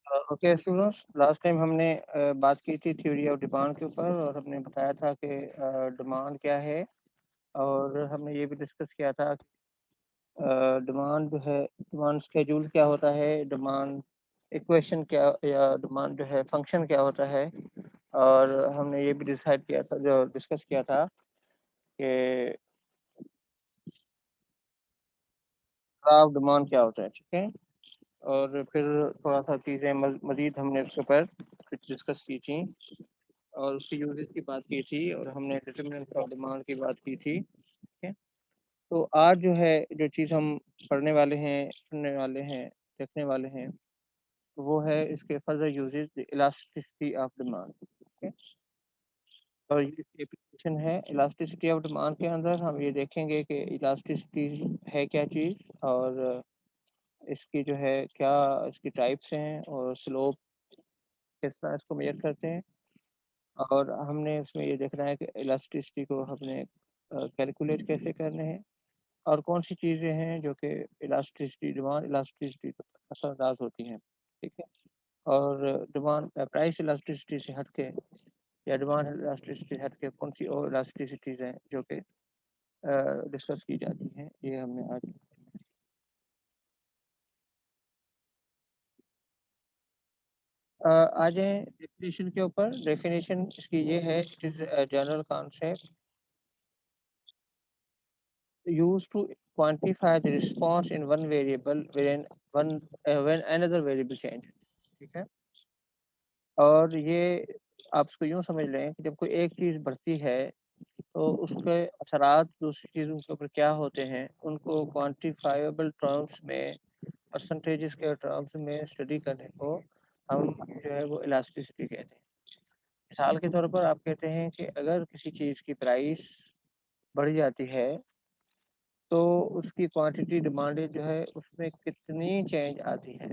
Okay students, last time हमने बात की थी थ्योरी ऑफ डिमांड के ऊपर और हमने बताया था कि डिमांड क्या है। और हमने ये भी डिस्कस किया था कि डिमांड जो है, डिमांड स्केड्यूल क्या होता है, डिमांड इक्वेशन क्या या डिमांड जो है फंक्शन क्या होता है। और हमने ये भी डिसाइड किया था, जो डिस्कस किया था कि ग्राफ डिमांड क्या होता है। ठीक है। और फिर थोड़ा सा चीज़ें मज़ीद हमने उसके ऊपर कुछ डिस्कस की थी और उसकी यूजेस की बात की थी और हमने डिटरमिनेंट ऑफ डिमांड की बात की थी। ठीक है। तो आज जो है, जो चीज़ हम पढ़ने वाले हैं, सुनने वाले हैं, देखने वाले हैं, वो है इसके further uses, the elasticity of demand. ठीक है। और ये एप्लीकेशन है इलास्टिसिटी ऑफ डिमांड के अंदर हम ये देखेंगे कि इलास्टिसिटी है क्या चीज़, और इसकी जो है क्या इसकी टाइप्स हैं और स्लोप किस तरह इसको मेजर करते हैं। और हमने इसमें ये देखना है कि इलास्टिसिटी को हमने कैलकुलेट कैसे करने हैं और कौन सी चीज़ें हैं जो कि इलास्टिसिटी, डिमांड इलास्टिसिटी पर असरअंदाज होती हैं। ठीक है। और डिमांड प्राइस इलास्टिसिटी से हट के या डिमांड इलास्टिसिटी से हट के कौन सी और इलास्टिसिटीज़ हैं जो कि डिस्कस की जाती हैं, ये हमने आज। आ जाएं डेफिनेशन के ऊपर। डेफिनेशन इसकी ये है, it is general concept used to quantify the response in one variable when another variable change। ठीक है। और ये आप इसको यूँ समझ लें कि जब कोई एक चीज़ बढ़ती है तो उसके असरात दूसरी चीज़ों के ऊपर क्या होते हैं, उनको क्वांटिफाइबल टर्म्स में, परसेंटेजेस के टर्म्स में स्टडी करने को हम जो है वो इलास्टिसिटी कहते हैं। मिसाल के तौर पर आप कहते हैं कि अगर किसी चीज़ की प्राइस बढ़ जाती है तो उसकी क्वांटिटी डिमांडेड जो है उसमें कितनी चेंज आती है,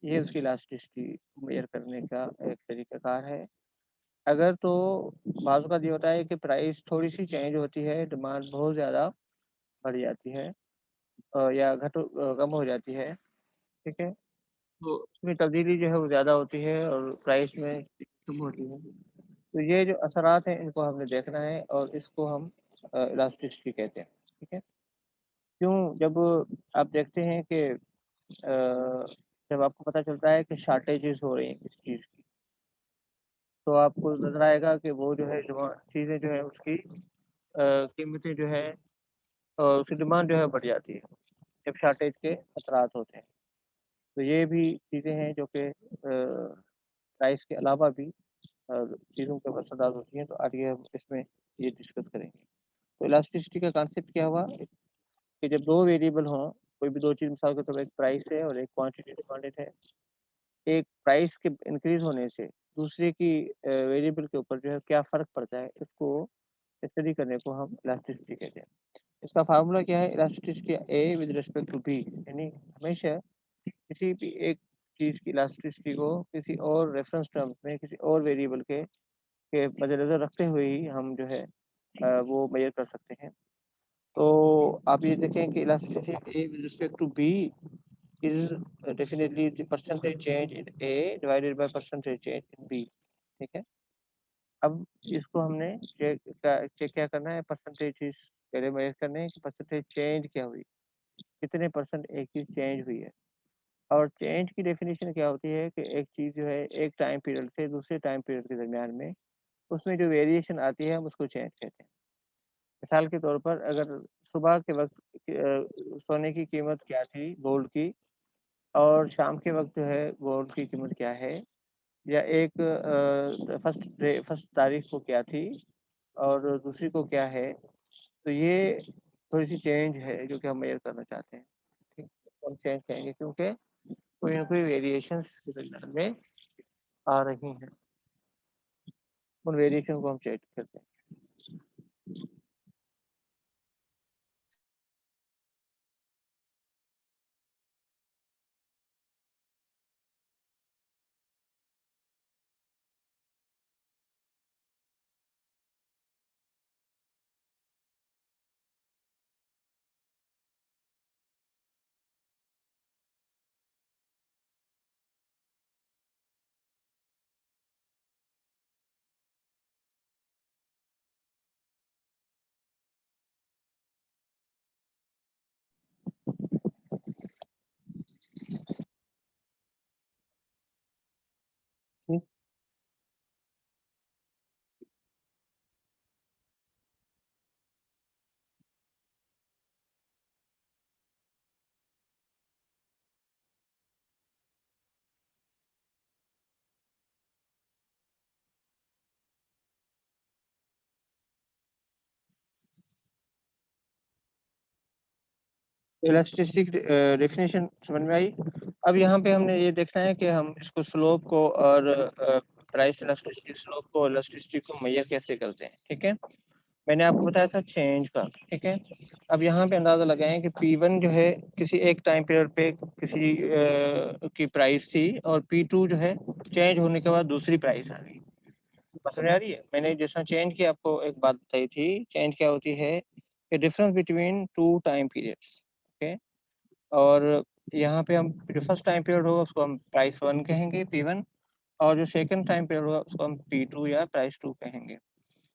ये उसकी इलास्टिसिटी मेजर करने का एक तरीकाकार है। अगर तो बाज़ का ये होता है कि प्राइस थोड़ी सी चेंज होती है, डिमांड बहुत ज़्यादा बढ़ जाती है या कम हो जाती है। ठीक है। तो उसमें तब्दीली जो है वो ज़्यादा होती है और प्राइस में कम होती है। तो ये जो असरात हैं इनको हमने देखना है और इसको हम इलास्टिसिटी कहते हैं। ठीक है। क्यों, जब आप देखते हैं कि जब आपको पता चलता है कि शॉर्टेजेस हो रही हैं किसी चीज़ की, तो आपको नजर आएगा कि वो जो है चीज़ें जो है उसकी कीमतें जो है और उसकी डिमांड जो है बढ़ जाती है जब शॉर्टेज के असरात होते हैं। तो ये भी चीज़ें हैं जो कि प्राइस के अलावा भी चीज़ों के असरदार होती हैं। तो आगे हम इसमें ये डिस्कस करेंगे। तो इलास्टिसिटी का कॉन्सेप्ट क्या हुआ कि जब दो वेरिएबल हों, कोई भी दो चीज़, मिसाल के तौर पर एक प्राइस है और एक क्वांटिटी डिमांडेड है, एक प्राइस के इंक्रीज होने से दूसरे की वेरिएबल के ऊपर जो है क्या फ़र्क पड़ता है, इसको स्टडी करने को हम इलास्टिसिटी कहते हैं। इसका फार्मूला क्या है, elasticity A with respect to B, यानी हमेशा किसी भी एक चीज़ की इलास्टिसिटी को किसी और रेफरेंस टर्म्स में किसी और वेरिएबल के मद्देनज़र रखते हुए ही हम जो है वो मेजर कर सकते हैं। तो आप ये देखें कि elasticity A with respect to B is definitely the percentage change in A divided by percentage change in B। ठीक है। अब इसको हमने चेक क्या करना है, परसेंटेज पहले मेजर करने हैं कि परसेंटेज चेंज क्या हुई, कितने परसेंट एक चीज़ चेंज हुई है। और चेंज की डेफिनेशन क्या होती है कि एक चीज़ जो है एक टाइम पीरियड से दूसरे टाइम पीरियड के दरमियान में उसमें जो वेरिएशन आती है हम उसको चेंज कहते हैं। मिसाल के तौर पर अगर सुबह के वक्त सोने की कीमत क्या थी गोल्ड की, और शाम के वक्त जो है गोल्ड की कीमत क्या है, या एक फर्स्ट तारीख को क्या थी और दूसरी को क्या है, तो ये थोड़ी सी चेंज है जो कि हम मेजर करना चाहते हैं। ठीक, तो हम चेंज करेंगे क्योंकि कोई ना कोई वेरिएशंस के दरमियान में आ रही हैं, उन वेरिएशन को हम चेक करते हैं। इलास्टिसिटी डेफिनेशन समझ में आई। अब यहाँ पे हमने ये देखना है कि हम इसको स्लोप को और प्राइस इलास्टिसिटी, स्लोप को इलास्टिसिटी को मेजर कैसे करते हैं। ठीक है, मैंने आपको बताया था चेंज का। ठीक है, अब यहाँ पे अंदाजा लगाएं कि P1 जो है किसी एक टाइम पीरियड पे किसी की प्राइस थी, और P2 जो है चेंज होने के बाद दूसरी प्राइस आ गई। समझ आ रही है? मैंने जैसा चेंज की आपको एक बात बताई थी, चेंज क्या होती है कि difference between two time periods. Okay, और यहाँ पे हम जो फर्स्ट टाइम पीरियड होगा उसको हम प्राइस 1 कहेंगे, P1, और जो सेकंड टाइम पीरियड होगा उसको हम P2 या प्राइस 2 कहेंगे।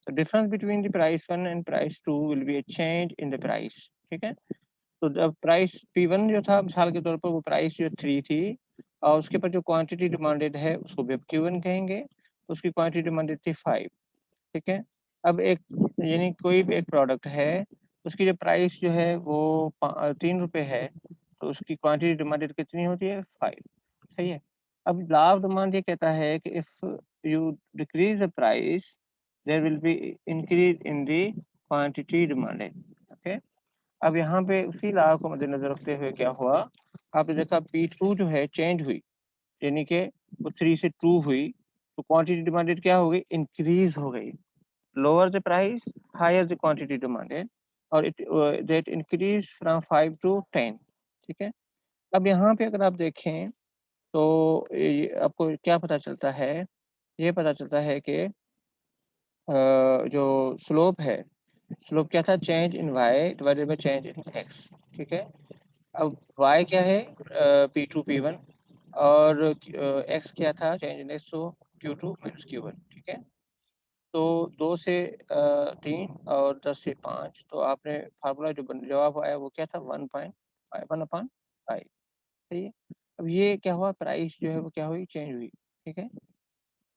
तो difference between the price 1 and price 2 will be a change in the price. ठीक है, तो जब प्राइस P1 जो था मिसाल के तौर पर, वो प्राइस जो 3 थी, और उसके ऊपर जो क्वांटिटी डिमांडेड है उसको भी Q1 कहेंगे, उसकी क्वांटिटी डिमांडेड थी 5। ठीक है, अब एक यानी कोई भी एक प्रोडक्ट है, उसकी जो प्राइस जो है वो 3 रुपये है, तो उसकी क्वांटिटी डिमांडेड कितनी होती है? 5। सही है। अब लॉ ऑफ डिमांड ये कहता है कि if you decrease the price there will be increase in the quantity demanded. Okay, अब यहाँ पे उसी लॉ को मद्देनजर रखते हुए क्या हुआ, आपने देखा P2 जो है चेंज हुई, यानी कि वो 3 से 2 हुई, तो क्वांटिटी डिमांडेड क्या हो गई? इंक्रीज हो गई। lower the price, higher the quantity demanded, और it that increase from 5 to 10। ठीक है, अब यहाँ पे अगर आप देखें तो आपको क्या पता चलता है? ये पता चलता है कि जो स्लोप है, स्लोप क्या था? Change in y divided by change in x। ठीक है, अब y क्या है? P2 P1, और x क्या था? चेंज इन x, तो Q2 माइनस Q1। ठीक है, तो 2 से 3 और 10 से 5, तो आपने फार्मूला जो जवाब आया वो क्या था? 1.5, 1/5। सही है। अब ये क्या हुआ? प्राइस जो है वो क्या हुई? चेंज हुई। ठीक है,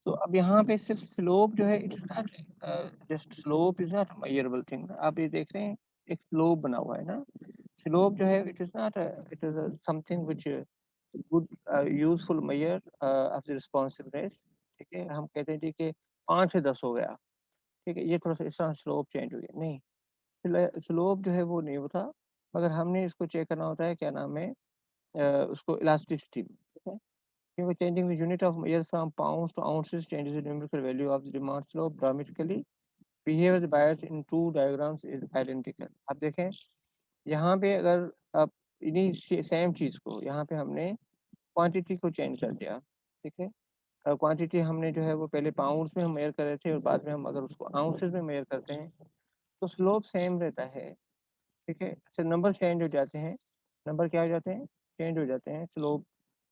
तो अब यहाँ पे सिर्फ स्लोप जो है, it is not just slope is not measurable thing. आप ये देख रहे हैं एक स्लोप बना हुआ है ना, स्लोप जो है it is not, it is something which good useful measure of the responsiveness. ठीक है, हम कहते हैं जी कि 5 से 10 हो गया। ठीक है, ये थोड़ा सा इस तरह स्लोप चेंज हुई है, नहीं, स्लोप जो है वो नहीं होता, मगर हमने इसको चेक करना होता है, क्या नाम है, उसको इलास्टिसिटी। ठीक है, क्योंकि changing the unit of measure from pounds to ounces changes the numerical value of the demand slope dramatically. Behaviour bias in two diagrams is identical. आप देखें यहाँ पे, अगर आप इन्हीं सेम चीज़ को यहाँ पे हमने क्वांटिटी को चेंज कर दिया। ठीक है, क्वांटिटी हमने जो है वो पहले पाउंड्स में हम मेजर कर रहे थे, और बाद में हम अगर उसको आउंसेस में मेजर करते हैं तो स्लोप सेम रहता है। ठीक है, अच्छा, नंबर चेंज हो जाते हैं, नंबर क्या हो जाते हैं? चेंज हो जाते हैं। स्लोप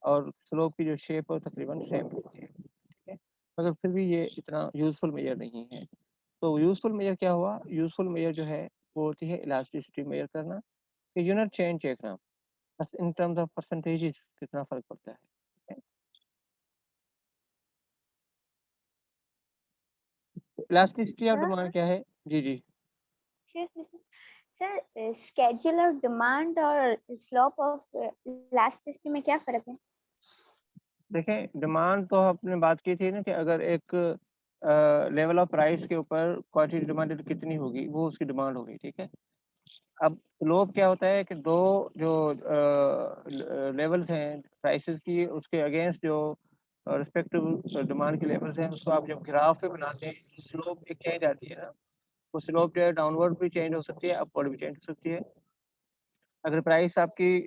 और स्लोप की जो शेप है तकरीबन सेम होती है। ठीक है, मगर फिर भी ये इतना यूजफुल मेजर नहीं है। तो यूजफुल मेजर क्या हुआ? यूजफुल मेजर जो है वो होती है इलास्टिसिटी मेजर करना, कि यूनिट चेंज देखना, बस इन टर्म्स ऑफ परसेंटेजेस कितना फर्क पड़ता है। इलास्टिसिटी ऑफ सर डिमांड क्या है? जी जी। सर स्केड्यूल ऑफ डिमांड और स्लोप ऑफ इलास्टिसिटी में क्या फर्क है? देखें, डिमांड तो आपने बात की थी ना, कि अगर एक लेवल ऑफ प्राइस के ऊपर क्वांटिटी डिमांडेड कितनी होगी, वो उसकी डिमांड होगी। ठीक है, अब स्लोप क्या होता है कि दो जो लेवल्स हैं प्राइसेस की, उसके अगेंस्ट जो रिस्पेक्टिव डिमांड के लेवल्स हैं, उसको आप जब ग्राफ पे बनाते हैं, स्लोप एक चेंज आती है ना, वो स्लोप जो है डाउनवर्ड भी चेंज हो सकती है, अपवर्ड भी चेंज हो सकती है। अगर प्राइस आपकी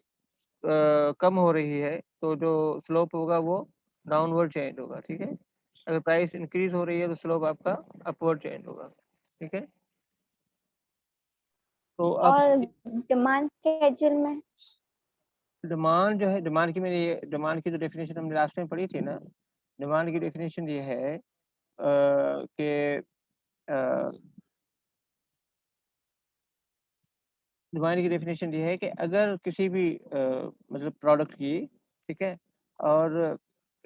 कम हो रही है तो जो स्लोप होगा वो डाउनवर्ड चेंज होगा। ठीक है, अगर प्राइस इंक्रीज हो रही है तो स्लोप आपका अपवर्ड चेंज होगा। ठीक है, तो अब और डिमांड स्केड्यूल में? डिमांड जो है, डिमांड की मैंने ये डिमांड की जो डेफिनेशन हमने लास्ट में पढ़ी थी ना, डिमांड की डेफिनेशन ये है कि डिमांड की डेफिनेशन ये है कि अगर किसी भी मतलब प्रोडक्ट की, ठीक है, और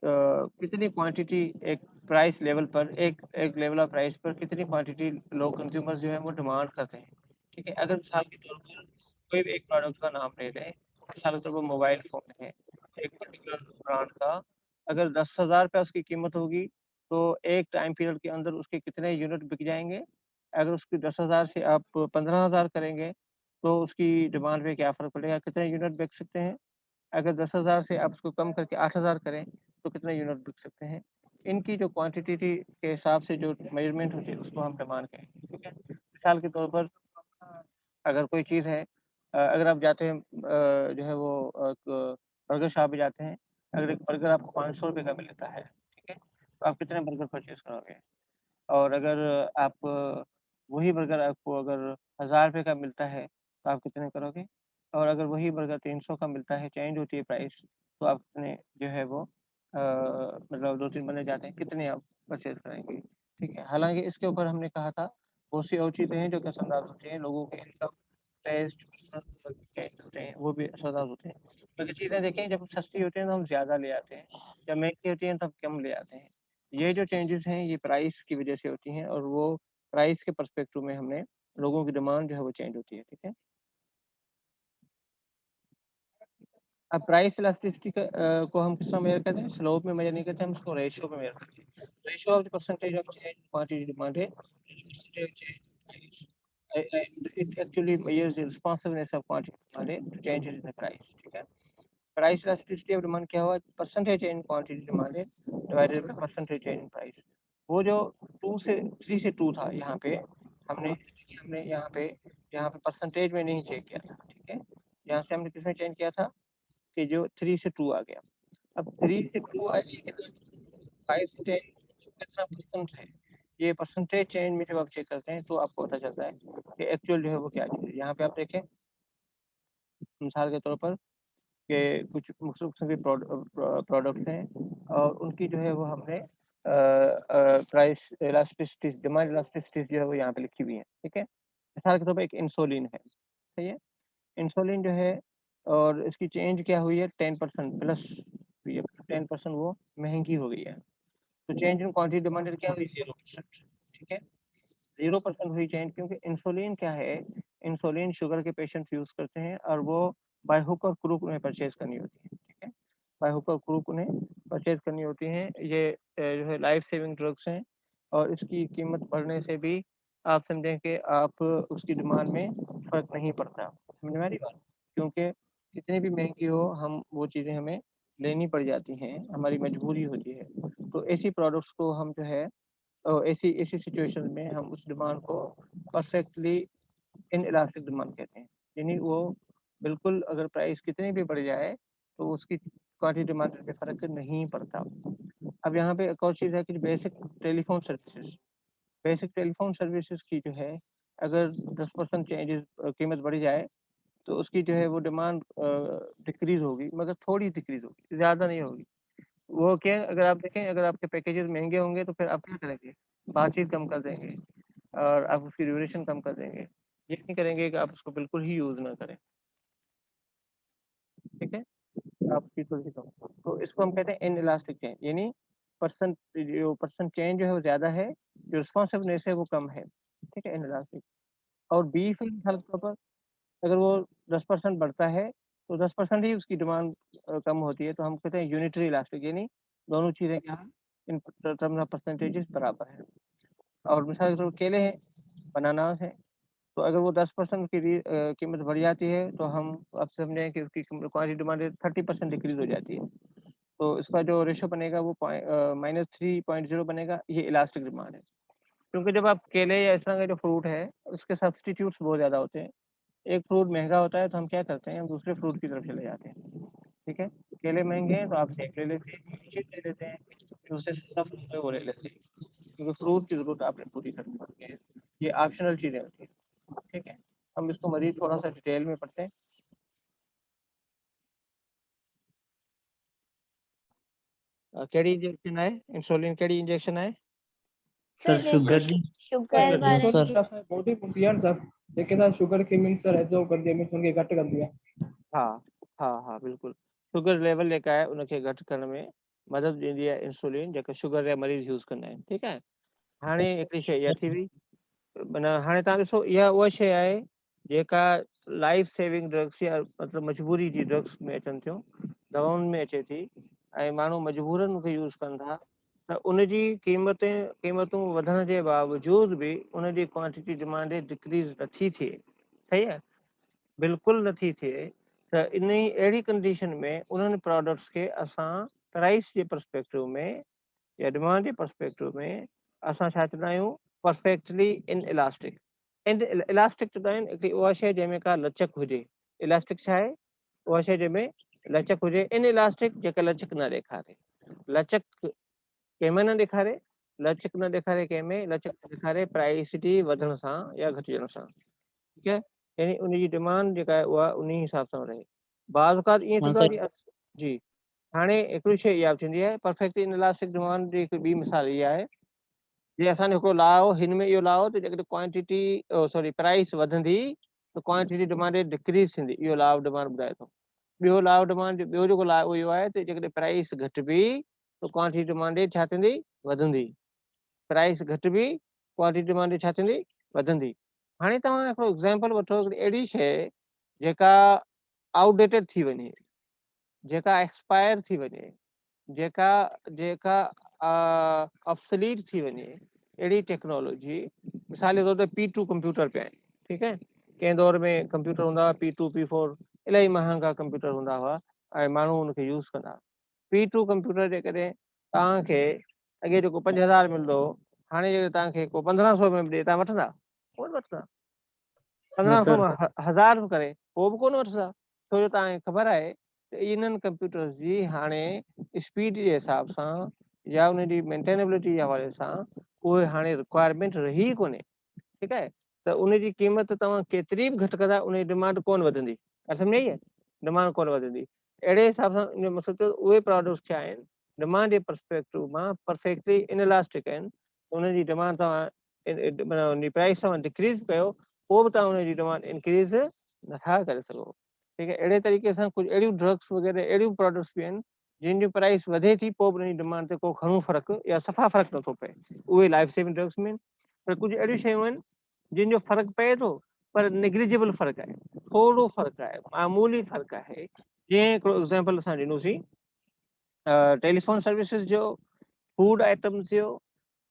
कितनी क्वांटिटी एक प्राइस लेवल पर, एक एक लेवल ऑफ प्राइस पर कितनी क्वांटिटी लोग कंज्यूमर्स जो है वो डिमांड करते हैं, ठीक है। अगर मिसाल के तौर पर कोई भी एक प्रोडक्ट का नाम ले लें, मिसाल के तौर पर मोबाइल फ़ोन है, एक पर्टिकुलर ब्रांड का, अगर 10,000 रुपये उसकी कीमत होगी, तो एक टाइम पीरियड के अंदर उसके कितने यूनिट बिक जाएँगे? अगर उसकी 10,000 से आप 15,000 करेंगे, तो उसकी डिमांड पे क्या फ़र्क पड़ेगा? कितने यूनिट बिक सकते हैं? अगर 10,000 से आप उसको कम करके 8,000 करें, तो कितने यूनिट बिक सकते हैं? इनकी जो क्वांटिटी के हिसाब से जो मेज़रमेंट होती है, उसको हम डिमांड कहेंगे, ठीक है? मिसाल के तौर पर अगर कोई चीज़ है, अगर आप जाते हैं जो है वो क बर्गर शॉप पे जाते हैं, अगर एक बर्गर आपको ₹500 का मिलता है, ठीक है? तो आप कितने बर्गर परचेज़ करोगे? और अगर आप वही बर्गर आपको अगर ₹1000 का मिलता है, तो आप कितने करोगे? और अगर वही बर्गर 300 का मिलता है, चेंज होती है प्राइस, तो आप कितने जो है वो मतलब 2-3 बंदे जाते हैं, कितने आप परचेज़ करेंगे? ठीक है? हालाँकि इसके ऊपर हमने कहा था, बहुत सी और चीज़ें हैं जो कि असरअंदाज़ होती हैं, लोगों के इनकम, टेस्ट चेंज होते हैं, वो भी असरअंदाज़ होते हैं। क्योंकि चीज़ें देखें जब सस्ती होती हैं तो हम ज़्यादा ले आते हैं, जब महँगी होती हैं तब कम ले आते हैं। ये जो चेंजेज़ हैं, ये प्राइस की वज़ह से होती हैं और वो प्राइस के पर्सपेक्टिव में हमने लोगों की डिमांड जो है वो चेंज होती है, ठीक है? अब प्राइस इलास्टिसिटी को हम किस तरह मेज़र करते हैं? स्लोप में मेज़र नहीं करते, हम उसको रेशियो में मेज़र करते हैं। Ratio of the percentage of change quantity demanded percentage change price and it actually measures the responsiveness of quantity demanded to changes in the price, ठीक है? प्राइस इलास्टिसिटी ऑफ डिमांड क्या हुआ? Percentage in quantity demanded divided by percentage in price. वो जो 2 से 3 से 2 था यहाँ पे, हमने हमने यहाँ पे परसेंटेज में नहीं चेक किया था, ठीक है? यहाँ से हमने किसमें चेंज किया था कि जो 3 से 2 आ गया। अब 3 से 2 आया ये कितना 5 से 10 कितना परसेंट है? ये परसेंटेज चेंज में जब आप चेक करते हैं तो आपको पता चलता है कि एक्चुअल जो है वो क्या चीज़ है। यहाँ पे आप देखें, मिसाल के तौर पर के कुछ मुख्तलिफ किस्म के प्रोडक्ट्स हैं और उनकी जो है वो हमने प्राइस इलास्टिसिटी डिमांड इलास्टिसिटी जो है वो यहाँ पे लिखी हुई है, ठीक है? मिसाल के तौर पे एक इंसुलिन है, सही है? इंसुलिन जो है और इसकी चेंज क्या हुई है 10% प्लस हुई है, 10% वो महँगी हो गई है। तो चेंज इन क्वांटिटी डिमांडेड क्या हुई 0%, ठीक है? 0% हुई चेंज क्योंकि इंसुलिन क्या है, इंसुलिन शुगर के पेशेंट्स यूज़ करते हैं और वो बाय हुक और क्रूक उन्हें परचेज़ करनी होती है, ठीक है? बाय हुक और क्रूक उन्हें परचेज़ करनी होती हैं। ये जो है लाइफ सेविंग ड्रग्स हैं और इसकी कीमत बढ़ने से भी आप समझें कि आप उसकी डिमांड में फ़र्क नहीं पड़ता। समझ में आ रही बात? क्योंकि कितनी भी महँगी हो हम वो चीज़ें हमें लेनी पड़ जाती हैं, हमारी मजबूरी होती है। तो ऐसी प्रोडक्ट्स को हम जो है ऐसी ऐसी सिचुएशन में हम उस डिमांड को परफेक्टली इनइलास्टिक डिमांड कहते हैं। यानी वो बिल्कुल अगर प्राइस कितनी भी बढ़ जाए, तो उसकी क्वांटिटी डिमांड पे फ़र्क नहीं पड़ता। अब यहाँ पे एक और चीज़ है कि बेसिक टेलीफ़ोन सर्विसेज़ की जो है, अगर 10% चेंजेज़ कीमत बढ़ जाए, तो उसकी जो है वो डिमांड डिक्रीज़ होगी, मगर थोड़ी डिक्रीज़ होगी, ज़्यादा नहीं होगी। वो क्या अगर आप देखें, अगर आपके पैकेजेज़ महँगे होंगे, तो फिर आप क्या करेंगे? बातचीत कम कर देंगे। और आप उसकी ड्यूरेशन कम कर देंगे। ये नहीं करेंगे कि आप उसको बिल्कुल ही यूज़ ना करें, ठीक है? आप उसकी थोड़ी-सी कम तो इसको हम कहते हैं इनइलास्टिक चेंज यानी पर्सन चेंज जो है वो ज़्यादा है, जो रिस्पॉन्सिवनेस है वो कम है, ठीक है? इनइलास्टिक और बीफ में मिसाल के तौर पर अगर वो 10% बढ़ता है, तो 10% ही उसकी डिमांड कम होती है, तो हम कहते हैं यूनिटरी इलास्टिक यानी दोनों चीज़ें क्या हैं, इन टर्म्स ऑफ परसेंटेजेस बराबर हैं। और मिसाल के तौर पर केले हैं, बनानास हैं, तो अगर वो 10% की कीमत बढ़ जाती है, तो हम अब समझें कि उसकी क्वांटिटी डिमांड 30% डिक्रीज़ हो जाती है। तो इसका जो रेशियो बनेगा वो -3.0 बनेगा, ये इलास्टिक डिमांड है। क्योंकि जब आप केले या इस तरह का जो फ्रूट है, उसके सब्स्टिट्यूट्स बहुत ज़्यादा होते हैं। एक फ्रूट महँगा होता है, तो हम क्या करते हैं, हम दूसरे फ्रूट की तरफ चले जाते हैं, ठीक है? केले महँगे हैं, तो आप सेब ले लेते हैं, लीची ले लेते हैं, दूसरे सस्ता फ्रूट है वो ले लेते हैं, क्योंकि फ्रूट की ज़रूरत आपने पूरी करनी होती है। ये ऑप्शनल चीज़ें होती हैं। ठीक है? हम इसको मज़ीद थोड़ा-सा डिटेल में पढ़ते हैं। केड़ी इंजेक्शन है? इंसुलिन केड़ी इंजेक्शन है? सर शुगर जी शुगर सर वाले सर बॉडी मूवमेंट सर जेके साथ शुगर खे मीन्स सर एब्जॉर्ब कर दिया मीन्स उनके घट कर दिया। हाँ हाँ हाँ बिल्कुल। शुगर लेवल जेका आहे उनखे घटि करण में मदद ॾींदी आहे इंसुलिन, जेका शुगर जा मरीज़ यूज़ कंदा आहिनि। ठीकु आहे। हाणे हिकिड़ी शइ इहा थी वई, माना हाणे तव्हां ॾिसो इहा उहा शइ आहे जेका लाइफ सेविंग ड्रग्स या मतिलबु मजबूरी जी ड्रग्स में अचनि थियूं, दवाउनि में अचे थी, ऐं माण्हू मजबूरनि उनखे यूज़ कनि था, त उनजी क़ीमतूं वधण जे बावजूद बि उनजी क्वांटिटी डिमांड डिक्रीज़ नथी थिए। सही आहे, बिल्कुलु नथी थिए। त इन ई अहिड़ी कंडीशन में उन्हनि प्रोडक्ट्स खे असां प्राइस जे पर्सपेक्टिव में या डिमांड जे पर्सपेक्टिव में असां छा चवंदा आहियूं, perfectly in elastic. In elastic चवंदा आहिनि हिकिड़ी उहा शइ जंहिंमें का लचक हुजे। इलास्टिक छा आहे? उहा शइ जंहिंमें लचक हुजे। इन इलास्टिक जेका लचक न ॾेखारे। लचक कंहिंमें न ॾेखारे, लचक न ॾेखारे कंहिंमें, लचक ॾेखारे प्राइसिटी वधण सां या घटिजण सां। ठीकु आहे, यानी उनजी डिमांड जेका आहे उहा उन हिसाब सां रहे। बाज़ औक़ात ईअं हाँ थींदो सर आहे जी। हाणे हिकिड़ी शइ इहा बि थींदी आहे, परफेक्ट इन इलास्टिक डिमांड जी हिकु ॿी मिसाल इहा आहे, जे असांजो हिकिड़ो लॉ हो, हिन में इहो लॉ हो त जेकॾहिं क्वांटिटी सॉरी प्राइस वधंदी त क्वांटिटी डिमांड डिक्रीज़ थींदी। इहो लॉ ऑफ डिमांड ॿुधाए थो। ॿियो लॉ ऑफ डिमांड, ॿियो जेको लॉ उहो इहो आहे त जेकॾहिं प्राइस घटिबी त क्वांटिटी डिमांड छा थींदी? वधंदी। प्राइस घटिबी, क्वांटिटी डिमांड छा थींदी? वधंदी। हाणे तव्हां हिकिड़ो एग्ज़ाम्पल वठो, हिकिड़ी अहिड़ी शइ जेका आउटडेटेड थी वञे, जेका एक्सपायर थी वञे, जेका जेका ऑब्सोलीट थी वञे, अहिड़ी टेक्नोलॉजी, मिसाल जे तौर ते P2 कंप्यूटर पिया आहिनि। ठीकु आहे, कंहिं दौर में कंप्यूटर हूंदा हुआ P2 P4, इलाही महांगा कंप्यूटर हूंदा हुआ ऐं माण्हू उनखे यूज़ कंदा हुआ। P2 कंप्यूटर जेकॾहिं तव्हांखे अॻे जेको 5000 मिलंदो हो, हाणे जेको तव्हांखे को 1500 में ॾिए, तव्हां वठंदा? कोन वठंदा। हाँ 1500 सर में 1000 करे पोइ बि कोन वठंदा, छो जो तव्हांखे ख़बर आहे त इन्हनि कंप्यूटर्स जी हाणे स्पीड जे हिसाब सां या उनजी मेंटेनेबिलिटी जे हवाले सां उहे हाणे रिक्वायरमेंट रही कोन्हे। ठीकु आहे, त उनजी क़ीमत तव्हां केतिरी बि घटि कंदा, उनजी डिमांड कोन वधंदी। सम्झ आई आहे? डिमांड कोन वधंदी। अहिड़े हिसाब सां इन जो मतिलबु उहे प्रोडक्ट्स छा आहिनि, डिमांड जे पर्सपेक्टिव मां परफेक्टली इनइलास्टिक आहिनि। उनजी डिमांड तव्हां माना उनजी प्राइस तव्हां डिक्रीज़ कयो, पोइ बि तव्हां उनजी डिमांड इंक्रीज़ नथा करे सघो। ठीकु आहे, अहिड़े तरीक़े सां कुझु अहिड़ियूं ड्रग्स वग़ैरह अहिड़ियूं प्रोडक्ट्स बि आहिनि जिन जी प्राइस वधे थी, पोइ बि उनजी डिमांड ते को घणो फ़र्क़ु या सफ़ा फ़र्क़ु नथो पए। उहे लाइफ सेविंग ड्रग्स में, पर कुझु अहिड़ियूं शयूं आहिनि जिन जो फ़र्क़ु पए थो, पर नेग्लिजिबल फ़र्क़ु आहे, थोरो फ़र्क़ु आहे, मामूली फ़र्क़ु आहे। जीअं हिकिड़ो एग्ज़ाम्पल असां ॾिनोसीं टेलीफोन सर्विसिस जो, फूड आइटम्स जो।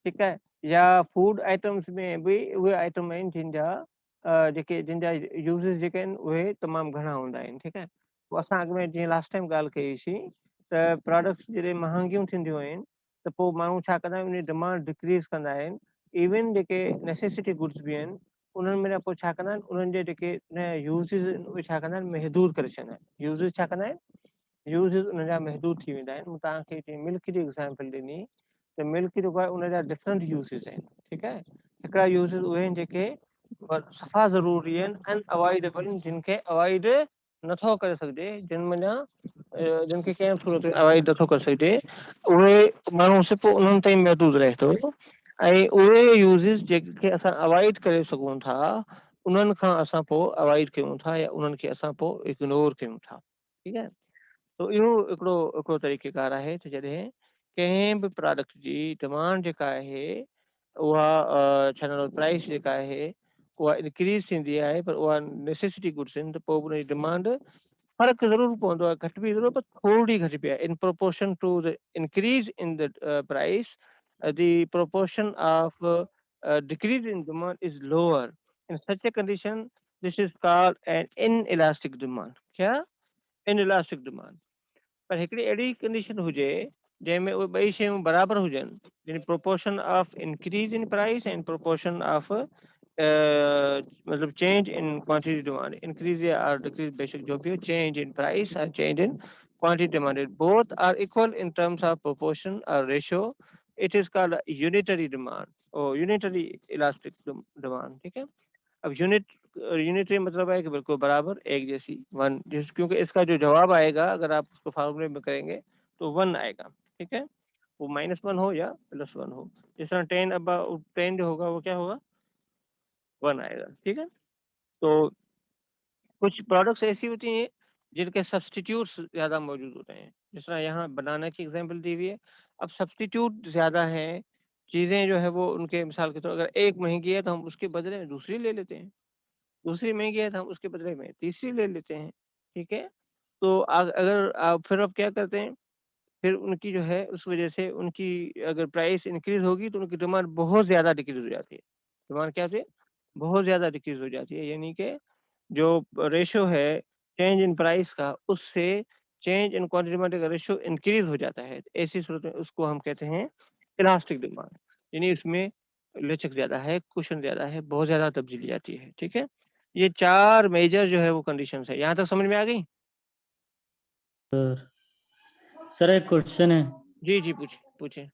ठीकु आहे, या फूड आइटम्स में बि उहे आइटम आहिनि जिन जा जिन जा यूज़िस जेके आहिनि उहे तमामु घणा हूंदा आहिनि। ठीकु आहे, पोइ असां अॻु में जीअं लास्ट टाइम ॻाल्हि कईसीं त प्रोडक्ट्स जॾहिं महांगियूं थींदियूं आहिनि त पोइ माण्हू छा कंदा आहिनि, उन डिमांड डिक्रीज़ कंदा आहिनि। इवन जेके नेसेसिटी गुड्स बि आहिनि उन्हनि में पोइ छा कंदा आहिनि, उन्हनि जे जेके यूज़िस उहे छा कंदा आहिनि, महदूद करे छॾींदा आहिनि। यूज़िस छा कंदा आहिनि, यूज़िस उन जा महदूद थी वेंदा आहिनि। तव्हांखे जीअं मिल्क जी एग्ज़ाम्पल ॾिनी त मिल्क जेको आहे उन जा डिफरेंट यूज़िस आहिनि। ठीकु आहे, हिकिड़ा यूज़िस उहे आहिनि जेके सफ़ा ज़रूरी आहिनि, अनअवॉइडेबल, जिन खे अवॉइड नथो करे सघिजे, जिन माना जिन खे कंहिं सूरत में अवॉइड नथो करे सघिजे, उहे माण्हू सिर्फ़ु उन्हनि ताईं महदूद रहे थो। ऐं उहे यूज़िस जेके असां अवॉइड करे सघूं था, उन्हनि खां असां पोइ अवॉइड कयूं था या उन्हनि खे असां पोइ इग्नोर कयूं था। ठीकु आहे, त इहो हिकिड़ो तरीक़ेकार आहे त जॾहिं कंहिं बि प्रोडक्ट जी डिमांड जेका आहे उहा छा नालो प्राइस जेका आहे उहा इंक्रीज़ थींदी आहे, पर उहा नेसेसिटी गुड्स आहिनि, त पोइ उनजी डिमांड फ़र्क़ु ज़रूरु पवंदो आहे, घटिबी ज़रूरु, पर थोरी घटिबी आहे। In proportion to the increase in the price, the proportion of decrease in demand is lower. In such a condition, this is called an inelastic demand. क्या? Inelastic demand. पर हिकिड़ी अहिड़ी कंडीशन हुजे जंहिंमें उहे ॿई शयूं बराबरि हुजनि, यानी proportion of increase in price and proportion of मतलब change in quantity demand, increase या डिक्रीज बेशक जो भी हो, चेंज इन प्राइस और change in quantity demanded, both are equal in terms of proportion or ratio. It is called a unitary demand or unitary elastic demand. ठीक है, अब unitary मतलब है कि बिल्कुल बराबर, एक जैसी, वन, क्योंकि इसका जो जवाब आएगा अगर आप उसको फार्मूले में करेंगे तो वन आएगा। ठीक है, वो -1 हो या +1 हो। जिस तरह 10 जो होगा वो क्या होगा, 1 आएगा। ठीक है, तो कुछ प्रोडक्ट्स ऐसी होती हैं जिनके सब्स्टिट्यूट्स ज़्यादा मौजूद होते हैं, जिस तरह यहाँ बनाना की एग्जांपल दी हुई है। अब सब्स्टिट्यूट ज़्यादा हैं, चीज़ें जो है वो उनके मिसाल के तौर अगर एक महंगी है तो हम उसके बदले में दूसरी ले लेते हैं, दूसरी महंगी है तो हम उसके बदले में तीसरी ले लेते हैं। ठीक है, तो अगर आप फिर अब क्या करते हैं, फिर उनकी जो है उस वजह से उनकी अगर प्राइस इंक्रीज होगी तो उनकी डिमांड बहुत ज़्यादा डिक्रीज हो जाती है। डिमांड क्या होती है, बहुत ज़्यादा डिक्रीज हो जाती है, यानी कि जो रेशो है चेंज इन प्राइस का, उससे चेंज इन क्वांटिटी का रेशो इंक्रीज हो जाता है। ऐसी सूरत में उसको हम कहते हैं इलास्टिक डिमांड, यानी उसमें लचक ज़्यादा है, कुशन ज़्यादा है, बहुत ज़्यादा तब्दीली आती है। ठीक है, ये 4 मेजर जो है वो कंडीशंस है। यहाँ तक समझ में आ गई? सर एक क्वेश्चन है जी जी, पूछिए पूछिए।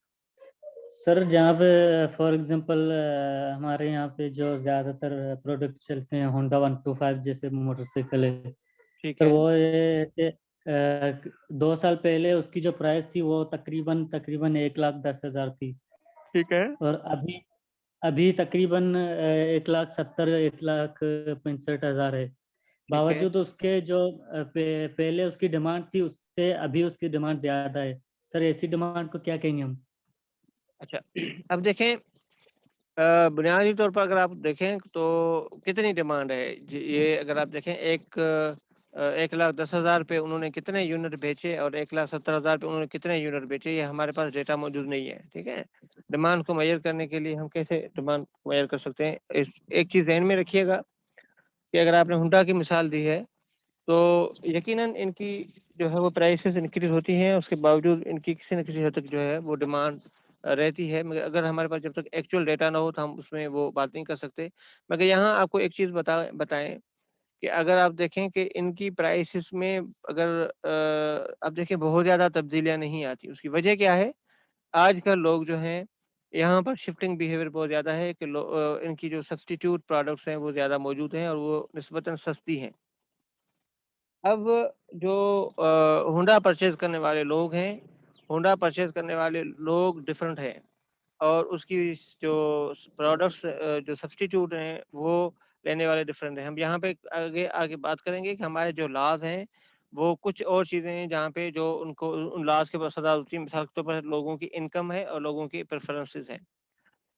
सर, जहाँ पे फॉर एग्जांपल हमारे यहाँ पे जो ज़्यादातर प्रोडक्ट चलते हैं होंडा 125 जैसे मोटरसाइकिल है ठीक सर, है, वो ये 2 साल पहले उसकी जो प्राइस थी वो तकरीबन तकरीबन 1,10,000 थी, ठीक है, और अभी अभी तकरीबन 1,70,000 1,65,000 है। ठीक है। बावजूद उसके जो पहले उसकी डिमांड थी उससे अभी उसकी डिमांड ज़्यादा है। सर ऐसी डिमांड को क्या कहेंगे हम? अच्छा, अब देखें, बुनियादी तौर पर अगर आप देखें तो कितनी डिमांड है ये अगर आप देखें, 1,10,000 पे उन्होंने कितने यूनिट बेचे और 1,70,000 पे उन्होंने कितने यूनिट बेचे, ये हमारे पास डेटा मौजूद नहीं है। ठीक है, डिमांड को मेजर करने के लिए हम कैसे डिमांड को मेजर कर सकते हैं, एक चीज़ ध्यान में रखिएगा कि अगर आपने हुंडा की मिसाल दी है तो यकीनन इनकी जो है वो प्राइसेस इंक्रीज होती हैं, उसके बावजूद इनकी किसी न किसी हद तक जो है वो डिमांड रहती है। मगर अगर हमारे पास जब तक एक्चुअल डेटा ना हो तो हम उसमें वो बात नहीं कर सकते। मगर यहाँ आपको एक चीज़ बताएं कि अगर आप देखें कि इनकी प्राइसेस में अगर अब देखें बहुत ज़्यादा तब्दीलियाँ नहीं आती, उसकी वजह क्या है, आजकल लोग जो हैं यहाँ पर शिफ्टिंग बिहेवियर बहुत ज़्यादा है कि इनकी जो सब्स्टिट्यूट प्रोडक्ट्स हैं वो ज़्यादा मौजूद हैं और वो निस्बतन सस्ती हैं। अब जो होंडा परचेज करने वाले लोग हैं, होंडा परचेज करने वाले लोग डिफरेंट हैं और उसकी जो प्रोडक्ट्स जो सब्स्टिट्यूट हैं वो लेने वाले डिफरेंट हैं। हम यहाँ पे आगे आगे बात करेंगे कि हमारे जो लॉज हैं वो कुछ और चीज़ें हैं जहाँ पे जो उनको उन लॉज के ऊपर सजा होती है। मिसाल के तौर पर लोगों की इनकम है और लोगों की प्रेफरेंसेस हैं।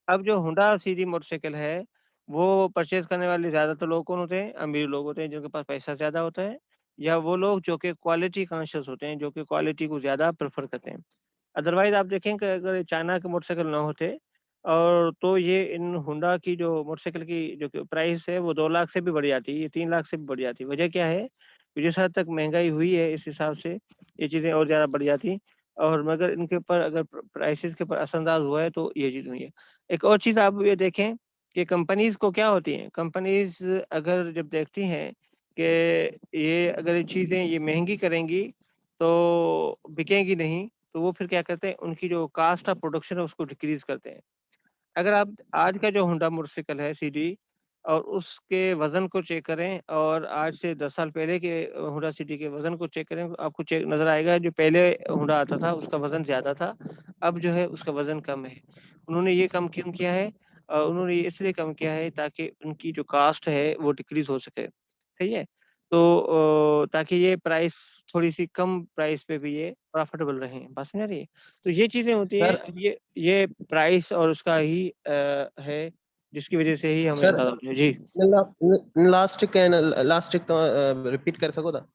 अब जो होंडा सीरी मोटरसाइकिल है, वो परचेज़ करने वाले ज़्यादातर लोग कौन होते हैं? अमीर लोग होते हैं, जिनके पास पैसा ज़्यादा होता है, या वो लोग जो कि क्वालिटी कॉन्शियस होते हैं, जो कि क्वालिटी को ज़्यादा प्रेफ़र करते हैं। अदरवाइज़ आप देखें कि अगर चाइना के मोटरसाइकिल ना होते और तो ये इन होंडा की जो मोटरसाइकिल की जो कि प्राइस है, वो 2 लाख से भी बढ़ जाती, ये 3 लाख से भी बढ़ जाती। वजह क्या है? कि जिस हद तक महँगाई हुई है, इस हिसाब से ये चीज़ें और ज़्यादा बढ़ जाती। और मगर इनके ऊपर अगर प्राइसेज़ के ऊपर असरअंदाज़ हुआ है, तो ये चीज़ हुई है। एक और चीज़ आप ये देखें कि कंपनीज़ को क्या होती हैं, कंपनीज़ अगर जब देखती हैं कि ये अगर ये चीज़ें ये महँगी करेंगी, तो बिकेंगी नहीं, तो वो फिर क्या करते हैं, उनकी जो कॉस्ट ऑफ प्रोडक्शन है उसको डिक्रीज़ करते हैं। अगर आप आज का जो होंडा मोटरसाइकिल है सीडी और उसके वज़न को चेक करें और आज से 10 साल पहले के होंडा सिटी के वज़न को चेक करें, तो आपको चेक नज़र आएगा जो पहले होंडा आता था उसका वज़न ज़्यादा था, अब जो है उसका वज़न कम है। उन्होंने ये कम क्यों किया है? उन्होंने ये इसलिए कम किया है ताकि उनकी जो कॉस्ट है वो डिक्रीज़ हो सके, सही है? तो ताकि ये प्राइस थोड़ी-सी कम प्राइस पे भी ये प्रॉफिटेबल रहें, बात समझ आ रही है? तो ये चीज़ें होती हैं। सर अब ये प्राइस और उसका ही है जिसकी वज़ह से ही हमें सर अंदाज़ा होता है। जी। लास्ट तो रिपीट कर सको था?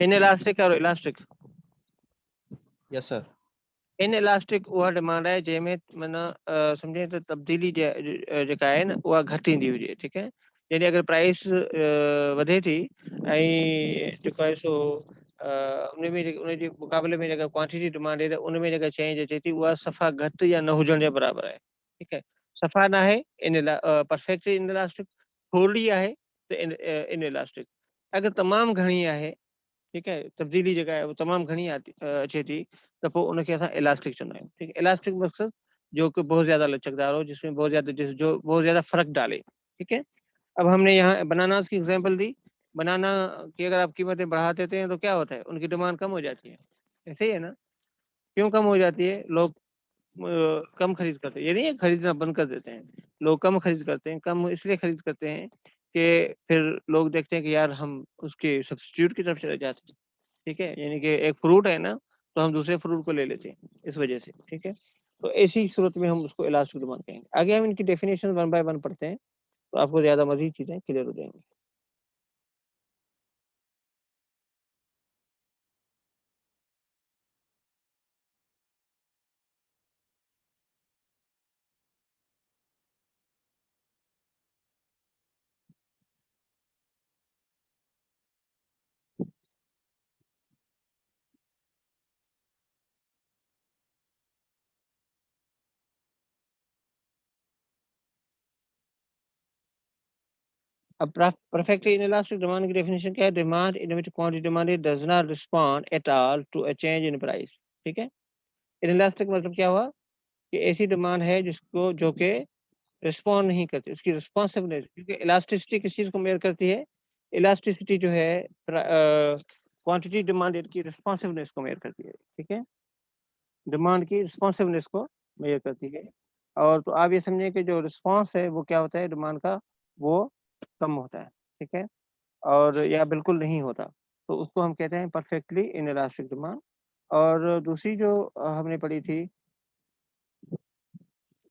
इनइलास्टिक और इलास्टिक। Yes sir. इनइलास्टिक उहा डिमांड आहे जंहिंमें माना सम्झे त तब्दीली जेका आहे न उहा घटि ईंदी हुजे, ठीकु है? यानी अगरि प्राइस वधे थी ऐं जेको आहे सो उन में उनजे मुक़ाबले में जेका क्वांटिटी डिमांड आहे त उन में जेका चेंज अचे थी उहा सफ़ा घटि या न हुजण जे बराबरि आहे, ठीकु है? सफ़ा न आहे परफेक्ट इनइलास्टिक, थोरी आहे त इनइलास्टिक। अगरि तमामु घणी आहे, ठीक है, तब्दीली जेका है वो तमाम घनी अचे थी त पोइ उनखे असां इलास्टिक चवंदा आहियूं। ठीक है, इलास्टिक मकसद जो कि बहुत ज़्यादा लचकदार हो, जिसमें बहुत ज़्यादा जो बहुत ज़्यादा फ़र्क डाले। ठीक है, अब हमने यहाँ बनानास की एग्जांपल दी। बनाना की अगर आप कीमतें बढ़ा देते हैं तो क्या होता है, उनकी डिमांड कम हो जाती है, ऐसे ही है ना? क्यों कम हो जाती है? लोग कम खरीद करते हैं, ये नहीं है खरीदना बंद कर देते हैं, लोग कम खरीद करते हैं। कम इसलिए खरीद करते हैं कि फिर लोग देखते हैं कि यार हम उसके सब्स्टिट्यूट की तरफ चले जाते हैं, ठीक है, यानी कि एक फ्रूट है ना, तो हम दूसरे फ्रूट को ले लेते हैं इस वजह से, ठीक है। तो ऐसी सूरत में हम उसको इलास्टिक डिमांड कहेंगे। आगे हम इनकी डेफिनेशन वन बाय वन पढ़ते हैं, तो आपको ज़्यादा मज़ीद चीज़ें क्लियर हो जाएंगी। अब perfectly inelastic demand की डेफिनेशन क्या है? Demand in which quantity demanded does not respond at all to a change in price, ठीक है। इनेलास्टिक मतलब क्या हुआ कि ऐसी डिमांड है जिसको जो कि रिस्पॉन्ड नहीं करती, उसकी रिस्पॉन्सिवनेस, क्योंकि इलास्टिसिटी किस चीज़ को मेजर करती है? इलास्टिसिटी जो है क्वांटिटी डिमांडेड की रिस्पॉन्सिवनेस को मेजर करती है, ठीक है, डिमांड की रिस्पॉन्सिवनेस को मेजर करती है। और तो आप ये समझिए कि जो रिस्पॉन्स है वो क्या होता है डिमांड का, वो कम होता है, ठीक है, और या बिल्कुल नहीं होता, तो उसको हम कहते हैं परफेक्टली इनइलास्टिक डिमांड। और दूसरी जो हमने पढ़ी थी,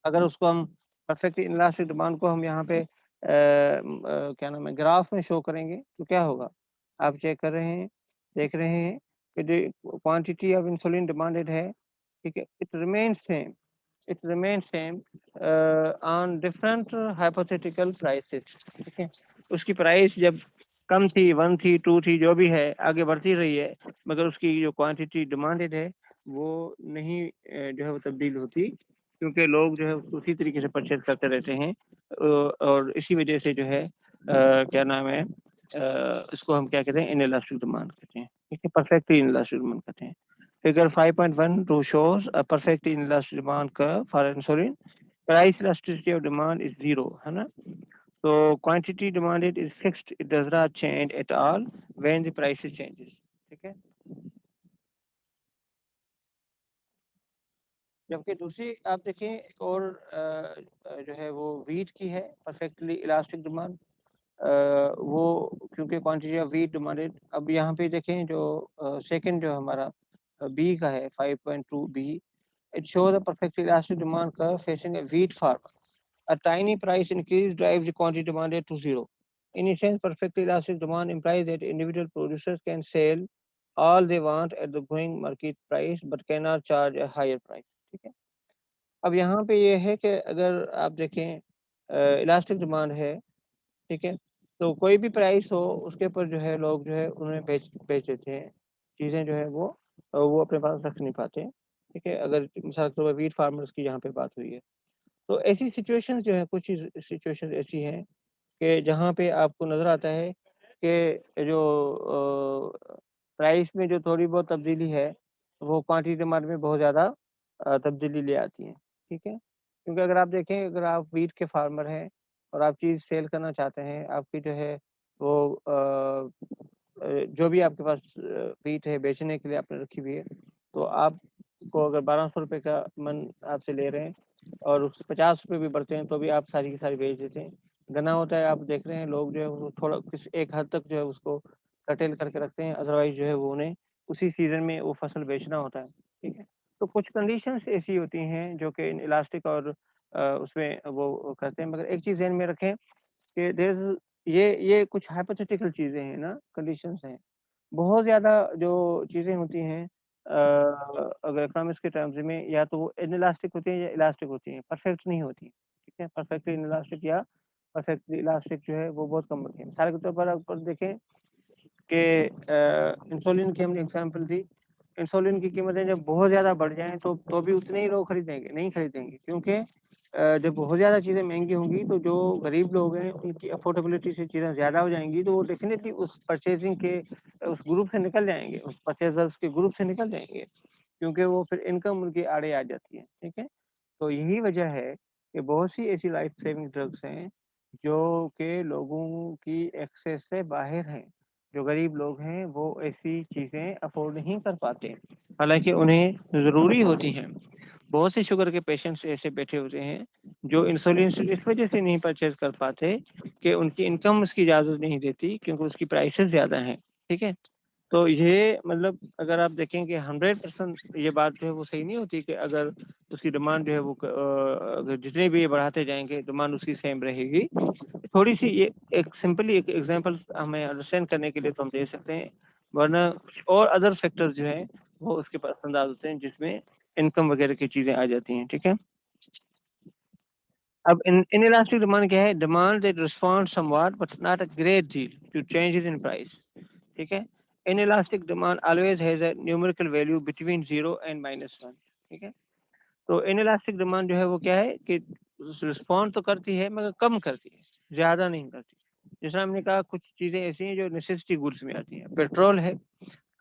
अगर उसको हम परफेक्टली इनइलास्टिक डिमांड को हम यहाँ पे क्या नाम है ग्राफ में शो करेंगे तो क्या होगा? आप चेक कर रहे हैं, देख रहे हैं कि जो क्वांटिटी ऑफ इंसुलिन डिमांडेड है, ठीक है, it remains same, it remains same on different hypothetical prices, ठीक है। उसकी प्राइस जब कम थी, 1 थी, 2 थी, जो भी है, आगे बढ़ती रही है, मगर उसकी जो क्वांटिटी डिमांडेड है वो नहीं जो है वो तब्दील होती, क्योंकि लोग जो है उसको उसी तरीके से परचेज करते रहते हैं। और इसी वजह से जो है क्या नाम है इसको हम क्या कहते हैं? इनइलास्टिक डिमांड कहते हैं, ठीक है, परफेक्टली इनइलास्टिक डिमांड कहते हैं। Figure 5.12 shows a perfect inelastic demand curve for insulin. Price elasticity of demand is 0, है ना? So quantity demanded is fixed, it does not change at all when the price changes, ठीक है। जबकि दूसरी आप देखें एक और जो है वो वीट की है, परफेक्टली इलास्टिक डिमांड। वो क्योंकि क्वांटिटी ऑफ वीट डिमांडेड, अब यहाँ पे देखें जो सेकंड जो हमारा बी का है 5.2 B, it shows a perfectly elastic demand curve facing a wheat farmer. A tiny price increase drives the quantity demanded to zero. In essence, perfectly elastic demand implies that individual producers can sell all they want at the going market price but cannot charge a higher price, ठीक है। अब यहाँ पे ये है कि अगर आप देखें इलास्टिक डिमांड है, ठीक है, तो कोई भी प्राइस हो उसके ऊपर जो है लोग जो है उन्हें बेच देते हैं, चीज़ें जो है वो अपने पास रख नहीं पाते, ठीक है। अगर मिसाल के तौर पर वीट फार्मर्स की यहाँ पे बात हुई है, तो ऐसी सिचुएशंस जो है, कुछ सिचुएशंस ऐसी हैं कि जहाँ पे आपको नज़र आता है कि जो प्राइस में जो थोड़ी बहुत तब्दीली है वो क्वांटिटी डिमांड में बहुत ज़्यादा तब्दीली ले आती है, ठीक है। क्योंकि अगर आप देखें, अगर आप वीट के फार्मर हैं और आप चीज़ सेल करना चाहते हैं, आपकी जो है वो जो भी आपके पास वीट है बेचने के लिए आपने रखी हुई है, तो आपको अगर 1200 रुपये का मन आपसे ले रहे हैं और उससे 50 रुपये भी बढ़ते हैं तो भी आप सारी की सारी बेच देते हैं। गन्ना होता है, आप देख रहे हैं लोग जो है वो थोड़ा किस एक हद तक जो है उसको कर्टेल करके रखते हैं, अदरवाइज जो है वो उन्हें उसी सीज़न में वो फसल बेचना होता है, ठीक है। तो कुछ कंडीशंस ऐसी होती हैं जो कि इलास्टिक और उसमें वो करते हैं, मगर एक चीज़ ध्यान में रखें कि देयर इज़ ये कुछ हाइपोथेटिकल चीज़ें हैं ना, कंडीशंस हैं। बहुत ज़्यादा जो चीज़ें होती हैं अगर इकोनॉमिक्स के टर्म्स में, या तो वो इनइलास्टिक होती हैं या इलास्टिक होती हैं, परफेक्ट नहीं होती, ठीक है। परफेक्टली इनइलास्टिक या परफेक्टली इलास्टिक जो है वो बहुत कम होती है। मिसाल के तौर पर आप देखें कि इंसुलिन की हमने एग्जांपल दी, इंसुलिन की कीमतें जब बहुत ज़्यादा बढ़ जाएँ तो भी उतने ही लोग खरीदेंगे, नहीं खरीदेंगे, क्योंकि जब बहुत ज़्यादा चीज़ें महँगी होंगी तो जो गरीब लोग हैं उनकी अफोर्डेबिलिटी से चीज़ें ज़्यादा हो जाएँगी, तो वो डेफ़िनेटली उस परचेज़िंग के उस ग्रुप से निकल जाएँगे, उस परचेज़र्स के ग्रुप से निकल जाएँगे, क्योंकि वो फिर इनकम उनकी आड़े आ जाती है, ठीक है। तो यही वजह है कि बहुत सी ऐसी लाइफ सेविंग ड्रग्स हैं जो कि लोगों की एक्सेस से बाहर हैं, जो गरीब लोग हैं वो ऐसी चीज़ें अफोर्ड नहीं कर पाते, हालांकि उन्हें ज़रूरी होती हैं। बहुत से शुगर के पेशेंट्स ऐसे बैठे होते हैं जो इंसुलिन इस वजह से नहीं परचेज कर पाते कि उनकी इनकम उसकी इजाज़त नहीं देती, क्योंकि उसकी प्राइसेस ज़्यादा हैं। ठीक है, तो ये मतलब अगर आप देखेंगे 100% ये बात जो है वो सही नहीं होती कि अगर उसकी डिमांड जो है वो अगर जितने भी ये बढ़ाते जाएंगे डिमांड उसकी सेम रहेगी। थोड़ी सी ये एक सिंपली एक एग्जांपल हमें अंडरस्टैंड करने के लिए तो हम दे सकते हैं, वरना और अदर फैक्टर्स जो है वो उसके पास अंदाज होते हैं जिसमें इनकम वगैरह की चीजें आ जाती हैं। ठीक है, अब इन इलास्टिक डिमांड क्या है? Demand that respond somewhat but not a great deal to changes in price. ठीक है, inelastic demand always has a numerical value between 0 and -1। ठीक है, तो इन इलास्टिक डिमांड जो है वो क्या है कि रिस्पॉन्ड तो करती है मगर कम करती है, ज्यादा नहीं करती। जैसे हमने कहा कुछ चीजें ऐसी हैं जो नेसेसिटी गुड्स में आती हैं। पेट्रोल है,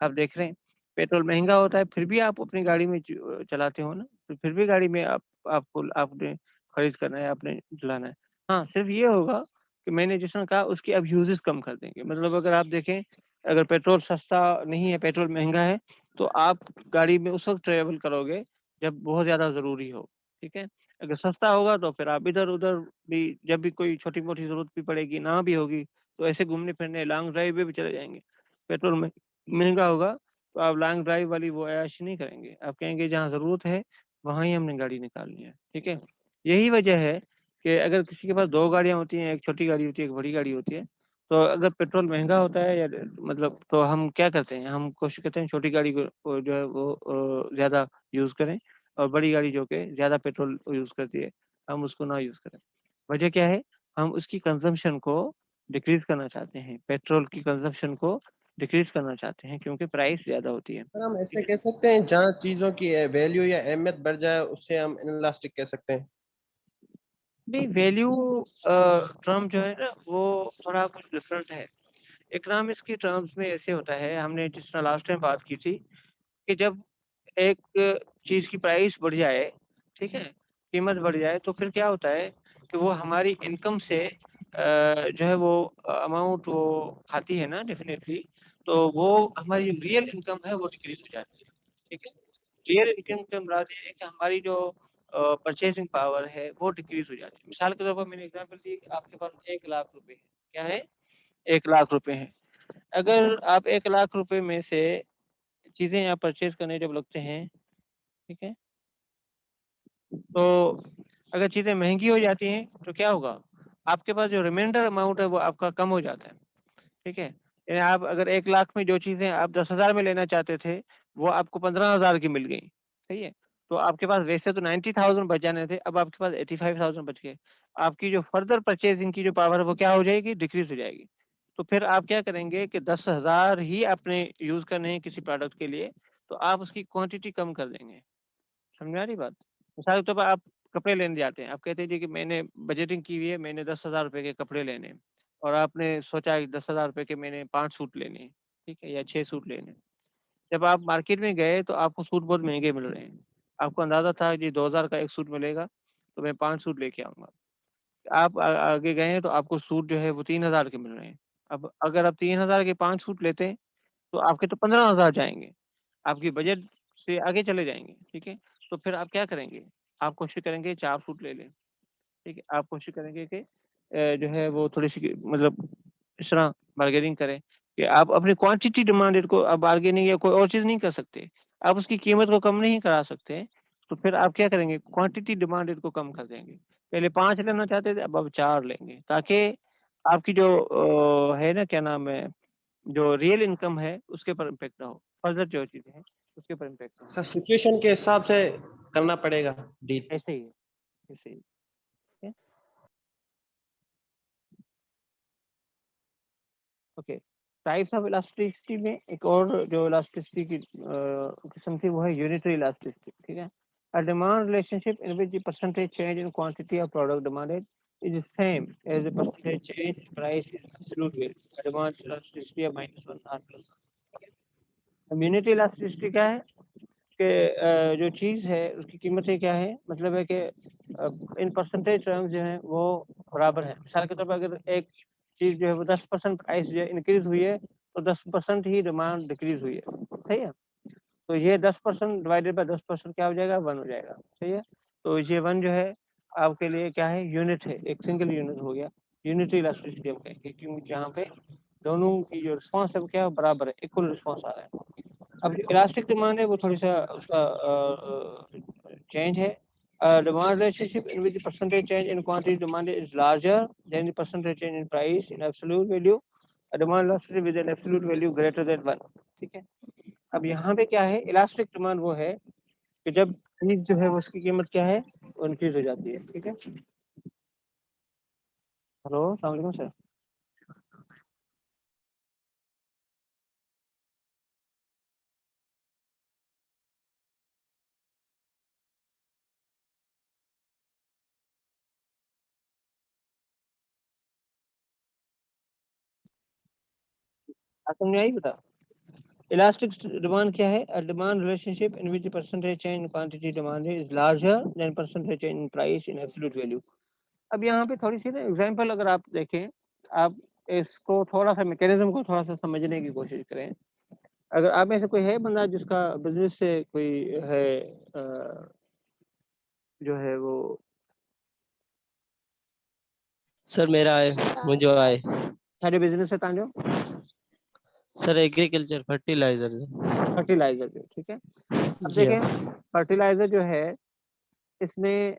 आप देख रहे हैं पेट्रोल महंगा होता है फिर भी आप अपनी गाड़ी में चलाते हो ना, तो फिर भी गाड़ी में आपको आपने खरीद करना है, आपने चलाना है। हाँ, सिर्फ ये होगा कि मैंने जिस तरह कहा उसकी अब यूजेस कम कर देंगे। मतलब अगर आप देखें अगर पेट्रोल सस्ता नहीं है, पेट्रोल महंगा है, तो आप गाड़ी में उस वक्त ट्रेवल करोगे जब बहुत ज़्यादा ज़रूरी हो। ठीक है, अगर सस्ता होगा तो फिर आप इधर उधर भी जब भी कोई छोटी मोटी ज़रूरत भी पड़ेगी ना भी होगी तो ऐसे घूमने फिरने लॉन्ग ड्राइव पे भी चले जाएंगे। पेट्रोल में महंगा होगा तो आप लॉन्ग ड्राइव वाली वो ऐश नहीं करेंगे, आप कहेंगे जहाँ ज़रूरत है वहाँ ही हमने गाड़ी निकालनी है। ठीक है, यही वजह है कि अगर किसी के पास दो गाड़ियाँ होती हैं, एक छोटी गाड़ी होती है एक बड़ी गाड़ी होती है, तो अगर पेट्रोल महंगा होता है या मतलब तो हम क्या करते हैं, हम कोशिश करते हैं छोटी गाड़ी को जो है वो ज़्यादा यूज़ करें, और बड़ी गाड़ी जो कि ज़्यादा पेट्रोल यूज़ करती है हम उसको ना यूज़ करें। वजह क्या है? हम उसकी कंजम्पशन को डिक्रीज करना चाहते हैं, पेट्रोल की कंजम्पशन को डिक्रीज करना चाहते हैं क्योंकि प्राइस ज़्यादा होती है। सर हम ठीक ऐसे है? कह सकते हैं जहाँ चीजों की वैल्यू या अहमियत बढ़ जाए उससे हम इनलास्टिक कह सकते हैं। नहीं, वैल्यू टर्म जो है ना वो थोड़ा कुछ डिफरेंट है। इकोनॉमिक्स की टर्म्स में ऐसे होता है, हमने जिस तरह लास्ट टाइम बात की थी कि जब एक चीज़ की प्राइस बढ़ जाए, ठीक है, कीमत बढ़ जाए, तो फिर क्या होता है कि वो हमारी इनकम से जो है वो अमाउंट वो खाती है ना डेफिनेटली, तो वो हमारी रियल इनकम है वो डिक्रीज हो जाती है। ठीक है, रियल इनकम का मुराद ये है कि हमारी जो परचेसिंग पावर है वो डिक्रीज हो जाती है। मिसाल के तौर पर मैंने एग्जांपल दी कि आपके पास 1 लाख रुपए है। क्या है? 1 लाख रुपए है। अगर आप 1 लाख रुपए में से चीजें आप परचेज करने जब लगते हैं, ठीक है, तो अगर चीजें महंगी हो जाती हैं तो क्या होगा? आपके पास जो रिमाइंडर अमाउंट है वो आपका कम हो जाता है। ठीक है, यानी आप अगर 1 लाख में जो चीजें आप 10,000 में लेना चाहते थे वो आपको 15,000 की मिल गई। सही है, तो आपके पास वैसे तो 90,000 बच जाने थे, अब आपके पास 85,000 बच गए। आपकी जो फर्दर परचेजिंग की जो पावर है वो क्या हो जाएगी? डिक्रीज हो जाएगी। तो फिर आप क्या करेंगे कि 10,000 ही आपने यूज करने हैं किसी प्रोडक्ट के लिए, तो आप उसकी क्वांटिटी कम कर देंगे। समझ में आ रही बात? मिसाल के तौर पर आप कपड़े लेने जाते हैं, आप कहते हैं जी कि मैंने बजटिंग की हुई है, मैंने 10,000 रुपए के कपड़े लेने हैं, और आपने सोचा कि 10,000 रुपए के मैंने 5 सूट लेने हैं, ठीक है, या 6 सूट लेने हैं। जब आप मार्केट में गए तो आपको सूट बहुत महंगे मिल रहे हैं। आपको अंदाजा था कि 2,000 का एक सूट मिलेगा तो मैं 5 सूट लेके आऊंगा। आप आगे गए हैं तो आपको सूट जो है वो 3,000 के मिल रहे हैं। अब अगर आप 3,000 के 5 सूट लेते हैं तो आपके तो 15,000 जाएंगे, आपकी बजट से आगे चले जाएंगे। ठीक है, तो फिर आप क्या करेंगे? आप कोशिश करेंगे 4 फुट ले लें। ठीक है, आप कोशिश करेंगे कि जो है वो थोड़ी-सी मतलब इस तरह बार्गेनिंग करें कि आप अपनी क्वांटिटी डिमांडेड को आप बार्गेनिंग या कोई और चीज़ नहीं कर सकते। आप उसकी कीमत को कम नहीं करा सकते, तो फिर आप क्या करेंगे? क्वांटिटी डिमांडेड को कम कर देंगे। पहले 5 लेना चाहते थे, अब आप 4 लेंगे, ताकि आपकी जो है ना क्या नाम है, जो रियल इनकम है उसके ऊपर इम्पैक्ट ना हो। फर्दर जो चीज़ें हैं उसके ऊपर इम्पैक्ट ना हो। सर सिचुएशन के हिसाब से करना पड़ेगा डील। ऐसे ही है, ऐसे ही। ठीक है? ओके, टाइप्स ऑफ इलास्टिसिटी में एक और जो इलास्टिसिटी की किस्म थी वो है यूनिटरी इलास्टिसिटी। ठीक है, a demand relationship in which the percentage change in quantity of product demanded is the same as the percentage change in price in absolute value. A demand elasticity of -1 or plus. Unitary elasticity क्या है कि जो चीज़ है उसकी कीमतें क्या है, मतलब है कि इन परसेंटेज टर्म्स जो हैं वो बराबर है। मिसाल के तौर पर अगर एक चीज़ जो है वो 10% प्राइस जो है इंक्रीज हुई है तो 10% ही डिमांड डिक्रीज हुई है, सही है। तो ये 10% डिवाइडेड बाय 10% क्या हो जाएगा, 1 हो जाएगा, सही है। तो ये 1 जो है आपके लिए क्या है, यूनिट है, एक सिंगल यूनिट हो गया, यूनिटी इलास्टिसिटी हम कहेंगे, क्योंकि जहाँ पे दोनों की जो रिस्पॉन्स है वो क्या है, बराबर है, इक्वल रिस्पॉन्स आ रहा है। अब जो इलास्टिक डिमांड है वो थोड़ी सा उसका चेंज है। Demand relationship in which the percentage change in quantity demanded is larger than the percentage change in price in absolute value. A demand elasticity with an absolute value greater than 1, ठीक है। अब यहाँ पे क्या है, elastic demand वो है कि जब चीज जो है उसकी कीमत क्या है, वो इंक्रीज हो जाती है, ठीक है। हेलो, अस्सलाम वालेकुम सर। समझ में आई बता। इलास्टिक डिमांड क्या है, a demand relationship in which the percentage change in quantity demand is larger than percentage change in price in absolute value. अब यहाँ पे थोड़ी सी ना एग्जांपल अगर आप देखें, आप इसको थोड़ा सा मैकेनिज्म को थोड़ा सा समझने की कोशिश करें। अगर आप में से कोई है बंदा जिसका बिजनेस से कोई है जो है वो, सर मेरा है, मुझे आए सारे बिजनेस है तांजो सर एग्रीकल्चर फर्टिलाइजर। फर्टिलाइजर जो, ठीक है। अब जी हाँ। देखें फर्टिलाइजर जो है इसमें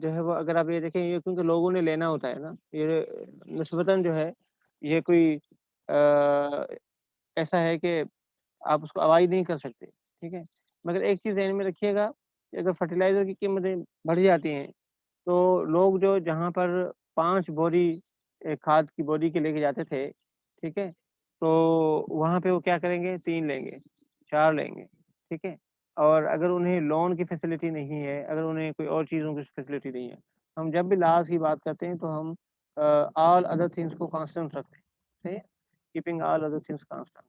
जो है वो अगर आप ये देखें, ये क्योंकि लोगों ने लेना होता है ना, ये निस्बतन जो है ये कोई ऐसा है कि आप उसको अवॉइड नहीं कर सकते, ठीक है। मगर एक चीज़ ध्यान में रखिएगा कि अगर फर्टिलाइज़र की कीमतें बढ़ जाती हैं तो लोग जो जहाँ पर 5 बोरी खाद की बोरी के लेके जाते थे, ठीक है, तो वहाँ पे वो क्या करेंगे, 3 लेंगे, 4 लेंगे, ठीक है। और अगर उन्हें लोन की फैसिलिटी नहीं है, अगर उन्हें कोई और चीज़ों की फैसिलिटी नहीं है, हम जब भी लॉस की बात करते हैं तो हम ऑल अदर थिंग्स को कांस्टेंट रखते हैं, ठीक है, keeping all other things constant.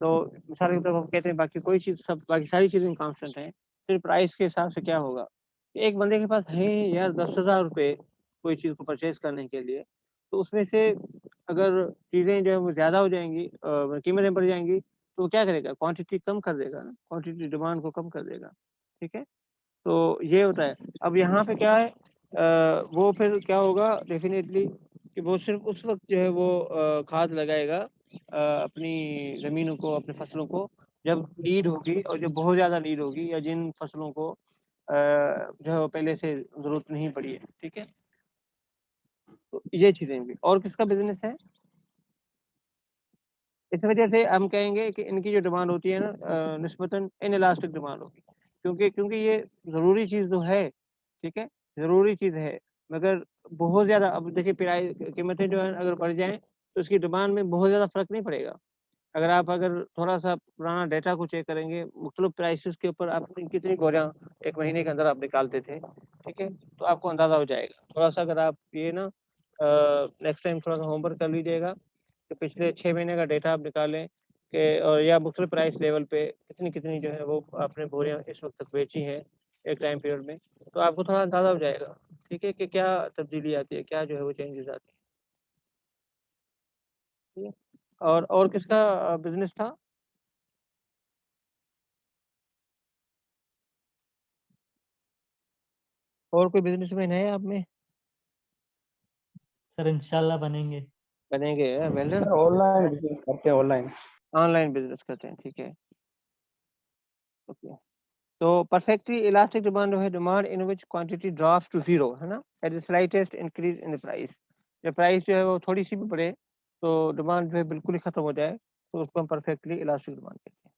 तो मिसाल के तौर पर हम कहते हैं बाकी कोई चीज़, सब बाकी सारी चीज़ें कांस्टेंट हैं, फिर प्राइस के हिसाब से क्या होगा, एक बंदे के पास है यार 10,000 रुपये कोई चीज़ को परचेज करने के लिए, तो उसमें से अगर चीज़ें जो है वो ज़्यादा हो जाएंगी, कीमतें बढ़ जाएंगी, तो वो क्या करेगा, क्वांटिटी कम कर देगा ना, क्वांटिटी डिमांड को कम कर देगा, ठीक है। तो ये होता है। अब यहाँ पे क्या है, वो फिर क्या होगा डेफिनेटली कि वो सिर्फ उस वक्त जो है वो खाद लगाएगा अपनी ज़मीनों को, अपने फसलों को, जब नीड होगी, और जब बहुत ज़्यादा नीड होगी, या जिन फसलों को जो है वो पहले से ज़रूरत नहीं पड़ी है, ठीक है। तो ये चीज़ें भी। और किसका बिजनेस है, इस वजह से हम कहेंगे कि इनकी जो डिमांड होती है ना निस्बतन इनइलास्टिक डिमांड होगी, क्योंकि ये ज़रूरी चीज़ तो है, ठीक है, ज़रूरी चीज़ है, मगर बहुत ज़्यादा, अब देखिए प्राइस कीमतें जो है अगर बढ़ जाएँ तो इसकी डिमांड में बहुत ज़्यादा फ़र्क नहीं पड़ेगा। अगर थोड़ा-सा पुराना डेटा को चेक करेंगे, मुख्तलिफ प्राइसेस के ऊपर आप कितनी बोरियाँ 1 महीने के अंदर आप निकालते थे, ठीक है? तो आपको अंदाज़ा हो जाएगा। थोड़ा-सा अगर आप ये ना नेक्स्ट टाइम थोड़ा-सा होमवर्क कर लीजिएगा कि पिछले 6 महीने का डेटा आप निकालें कि और या मुख्तलिफ प्राइस लेवल पे कितनी-कितनी जो है वो आपने बोरियाँ इस वक़्त तक बेची हैं, एक टाइम पीरियड में, तो आपको थोड़ा अंदाज़ा हो जाएगा, ठीक है, कि क्या तब्दीली आती है, क्या जो है वो चेंजेज़ आती हैं, ठीक है? और किसका बिज़नेस था? और कोई बिज़नेसमैन है आप में? सर इंशाल्लाह बनेंगे। बनेंगे well done. Sir online business करते हैं, ऑनलाइन। ऑनलाइन बिजनेस करते हैं, ठीक है, ओके। तो परफेक्टली इलास्टिक डिमांड जो है, demand in which quantity drops to zero, है ना, at the slightest increase in the price. जब प्राइस जो है वो थोड़ी सी भी बढ़े तो डिमांड जो है बिल्कुल ही खत्म हो जाए, तो उसको हम परफेक्टली इलास्टिक डिमांड कहते हैं।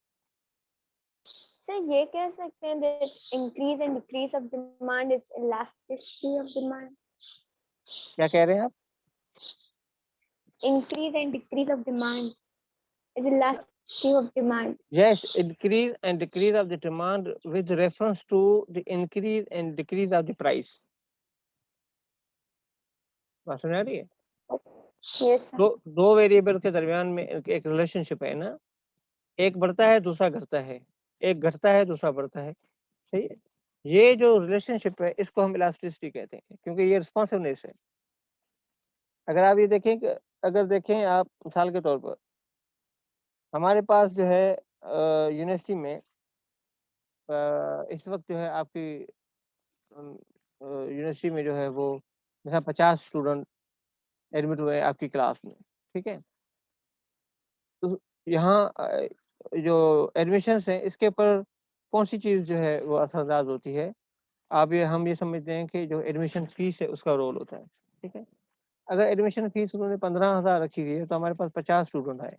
सर ये कह सकते हैं that increase and decrease of demand is elasticity of demand. क्या कह रहे हैं आप? Increase and decrease of demand is elasticity of demand. Yes, increase and decrease of the demand with reference to the increase and decrease of the price. बात समझ आ रही है? Yes sir. दो वेरिएबल के दरमियान में एक रिलेशनशिप है ना, एक बढ़ता है दूसरा घटता है, एक घटता है दूसरा बढ़ता है, सही है। ये जो रिलेशनशिप है इसको हम इलास्टिसिटी कहते हैं, क्योंकि ये रिस्पॉन्सिवनेस है। अगर आप ये देखें कि अगर देखें आप मिसाल के तौर पर हमारे पास जो है यूनिवर्सिटी में इस वक्त जो है आपकी यूनिवर्सिटी में जो है वो जैसा 50 स्टूडेंट एडमिट हुए आपकी क्लास में, ठीक है। तो यहाँ जो एडमिशन्स हैं इसके ऊपर कौन सी चीज़ जो है वो असरअंदाज होती है? आप ये हम ये समझते हैं कि जो एडमिशन फीस है उसका रोल होता है, ठीक है। अगर एडमिशन फीस उन्होंने 15,000 रखी हुई है तो हमारे पास 50 स्टूडेंट आए।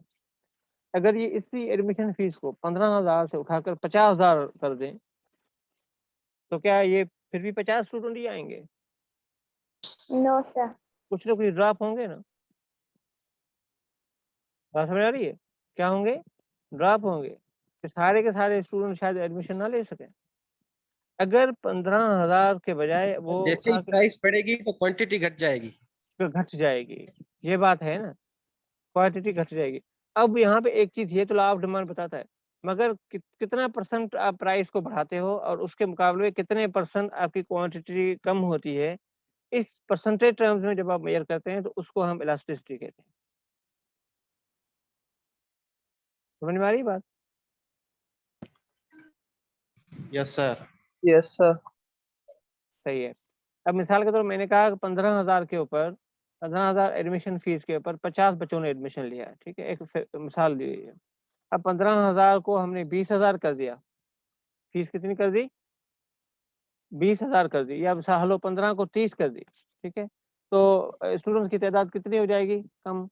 अगर ये इसी एडमिशन फीस को 15,000 से उठाकर 50,000 कर दें तो क्या ये फिर भी 50 स्टूडेंट ही आएंगे? No sir. कुछ ना कुछ ड्रॉप होंगे ना? बात समझ आ रही है? क्या होंगे? ड्रॉप होंगे। तो सारे के सारे स्टूडेंट शायद एडमिशन ना ले सकें। अगर 15,000 के बजाय वो जैसे ही प्राइस बढ़ेगी तो क्वांटिटी घट जाएगी। घट जाएगी, ये बात है ना, क्वांटिटी घट जाएगी। अब यहाँ पे एक चीज़ ये तो लॉ ऑफ डिमांड बताता है, मगर कितना परसेंट आप प्राइस को बढ़ाते हो और उसके मुकाबले में कितने परसेंट आपकी क्वांटिटी कम होती है, इस परसेंटेज टर्म्स में जब आप मेजर करते हैं तो उसको हम इलास्टिसिटी कहते हैं। समझ में आ रही बात? Yes sir. Yes sir. सही है। अब मिसाल के तौर पर मैंने कहा 15,000 के ऊपर 15,000 एडमिशन फीस के ऊपर 50 बच्चों ने एडमिशन लिया, ठीक है, एक मिसाल दी है। अब 15,000 को हमने 20,000 कर दिया, फीस कितनी कर दी? 20,000 कर दी, या हलो 15 को 30 कर दी, ठीक है। तो स्टूडेंट्स की तादाद कितनी हो जाएगी? कम।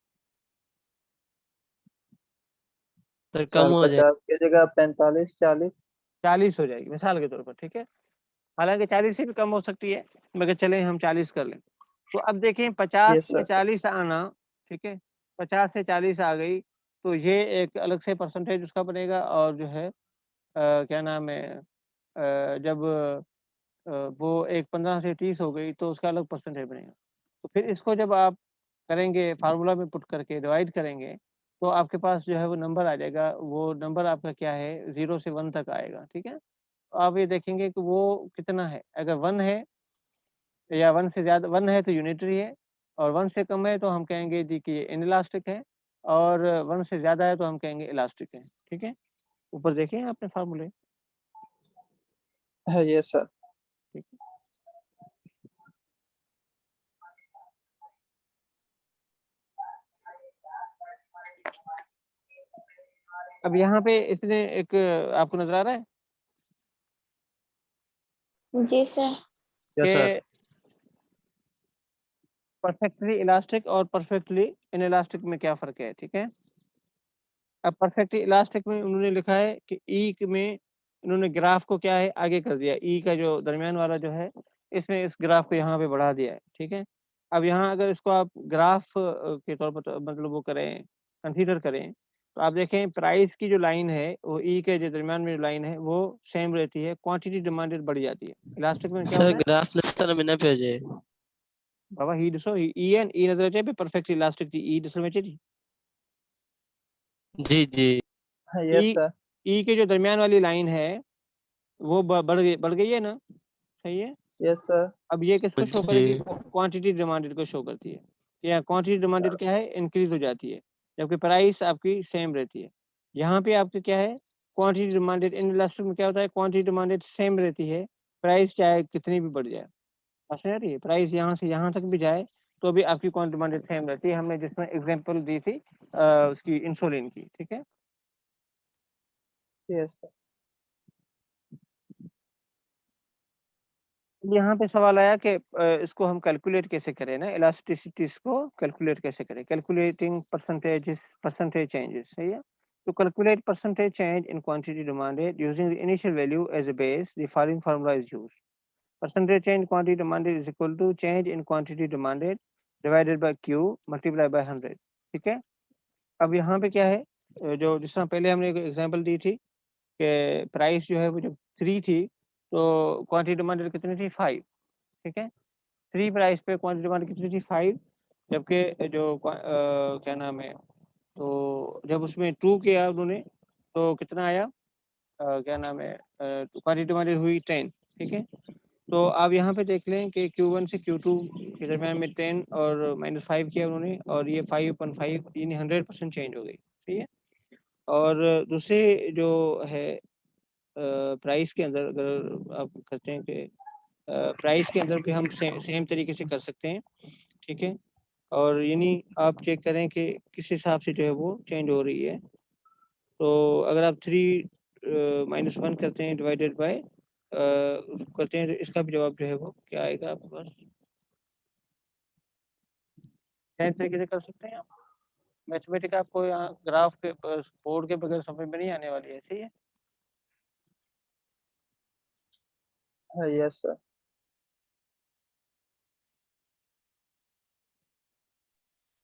सर कम हो जाए 50 की जगह 45-40 40 हो जाएगी मिसाल के तौर पर, ठीक है। हालांकि 40 से भी कम हो सकती है, मगर चलें हम 40 कर लें। तो अब देखें 50 यस से सर। 40 आना, ठीक है, 50 से 40 आ गई तो ये एक अलग से परसेंटेज उसका बनेगा। और जो है क्या नाम है, जब वो एक 15 से 30 हो गई तो उसका अलग परसेंटेज बनेगा। तो फिर इसको जब आप करेंगे फार्मूला में पुट करके डिवाइड करेंगे तो आपके पास जो है वो नंबर आ जाएगा। वो नंबर आपका क्या है, 0 से 1 तक आएगा, ठीक है। तो आप ये देखेंगे कि वो कितना है। अगर 1 है या 1 से ज़्यादा, 1 है तो यूनिटरी है, और 1 से कम है तो हम कहेंगे जी कि ये इनइलास्टिक है, और 1 से ज़्यादा है तो हम कहेंगे इलास्टिक है, ठीक है। ऊपर देखिए आपने फार्मूले, है। Yes sir. ठीक है। अब यहाँ पे इसने एक आपको नजर आ रहा है जी सर। Yes sir. कि परफेक्टली इलास्टिक और परफेक्टली इनइलास्टिक में क्या फर्क है, ठीक है। अब परफेक्टली इलास्टिक में उन्होंने लिखा है कि ई में उन्होंने ग्राफ को क्या है आगे कर दिया, ई का जो दरमियान वाला जो है इसमें इस ग्राफ को यहाँ पे बढ़ा दिया है, ठीक है। अब यहाँ अगर इसको आप ग्राफ के तौर पर मतलब वो करें, कंसीडर करें, तो आप देखें प्राइस की जो लाइन है वो ई के जो दरमियान में जो लाइन है वो सेम रहती है, क्वांटिटी डिमांडेड बढ़ जाती है। इलास्टिक में क्या सर होता है ग्राफ नस्तर में न भेजे। बाबा, ही दिसो ई एन ई नजर अचे पे परफेक्ट इलास्टिक थी ई दिसण में अचे थी। जी जी। Yes sir. ई के जो दरमियान वाली लाइन है वो बढ़ गई है ना, सही है। Yes sir. अब ये किसको शो करेगी? जी क्वांटिटी डिमांडेड को शो करती है। या क्वांटिटी डिमांडेड क्या है, इंक्रीज हो जाती है, जबकि प्राइस आपकी सेम रहती है। यहाँ पे आपकी क्या है, क्वांटिटी डिमांडेड। इन इलास्टिक में क्या होता है, क्वांटिटी डिमांडेड सेम रहती है, प्राइस चाहे कितनी भी बढ़ जाए। समझ आ रही है? प्राइस यहाँ से यहाँ तक भी जाए तो भी आपकी क्वांटिटी डिमांडेड सेम रहती है। हमने जिसमें एग्जांपल दी थी उसकी इंसुलिन की, ठीक है। Yes sir. यहाँ पे सवाल आया कि इसको हम कैलकुलेट कैसे करें ना, इलास्टिसिटीज को कैलकुलेट कैसे करें, कैलकुलेटिंग परसेंटेज चेंजेस, सही है। तो calculate percentage change in quantity demanded using the initial value as a base, the following formula is used. Percentage change in quantity demanded is equal to change in quantity demanded divided by Q multiplied by 100, ठीक है। अब यहाँ पे क्या है, जो जिस तरह पहले हमने एक एग्जांपल दी थी कि प्राइस जो है वो जब 3 थी तो क्वांटिटी डिमांडेड कितनी थी, 5, ठीक है। 3 प्राइस पे क्वांटिटी डिमांड कितनी थी, 5, जबकि जो क्या नाम है, तो जब उसमें 2 किया उन्होंने तो कितना आया, क्या नाम है, क्वांटिटी डिमांडेड हुई 10, ठीक है। तो आप यहाँ पे देख लें कि Q1 से Q2 के दरमियान में 10 और -5 किया उन्होंने, और ये 5/5 यानी 100% चेंज हो गई, ठीक है। और दूसरी जो है प्राइस के अंदर अगर आप करते हैं कि प्राइस के अंदर भी हम सेम तरीके से कर सकते हैं, ठीक है। और यानी आप चेक करें कि किस हिसाब से जो है वो चेंज हो रही है। तो अगर आप 3 - 1 करते हैं डिवाइडेड बाय करते हैं, तो इसका भी जवाब जो है वो क्या आएगा आपके पास। सेम तरीके से कर सकते हैं आप। मैथमेटिक आपको यहाँ ग्राफ के बोर्ड के बगैर समझ में नहीं आने वाली है, सही है। Yes sir.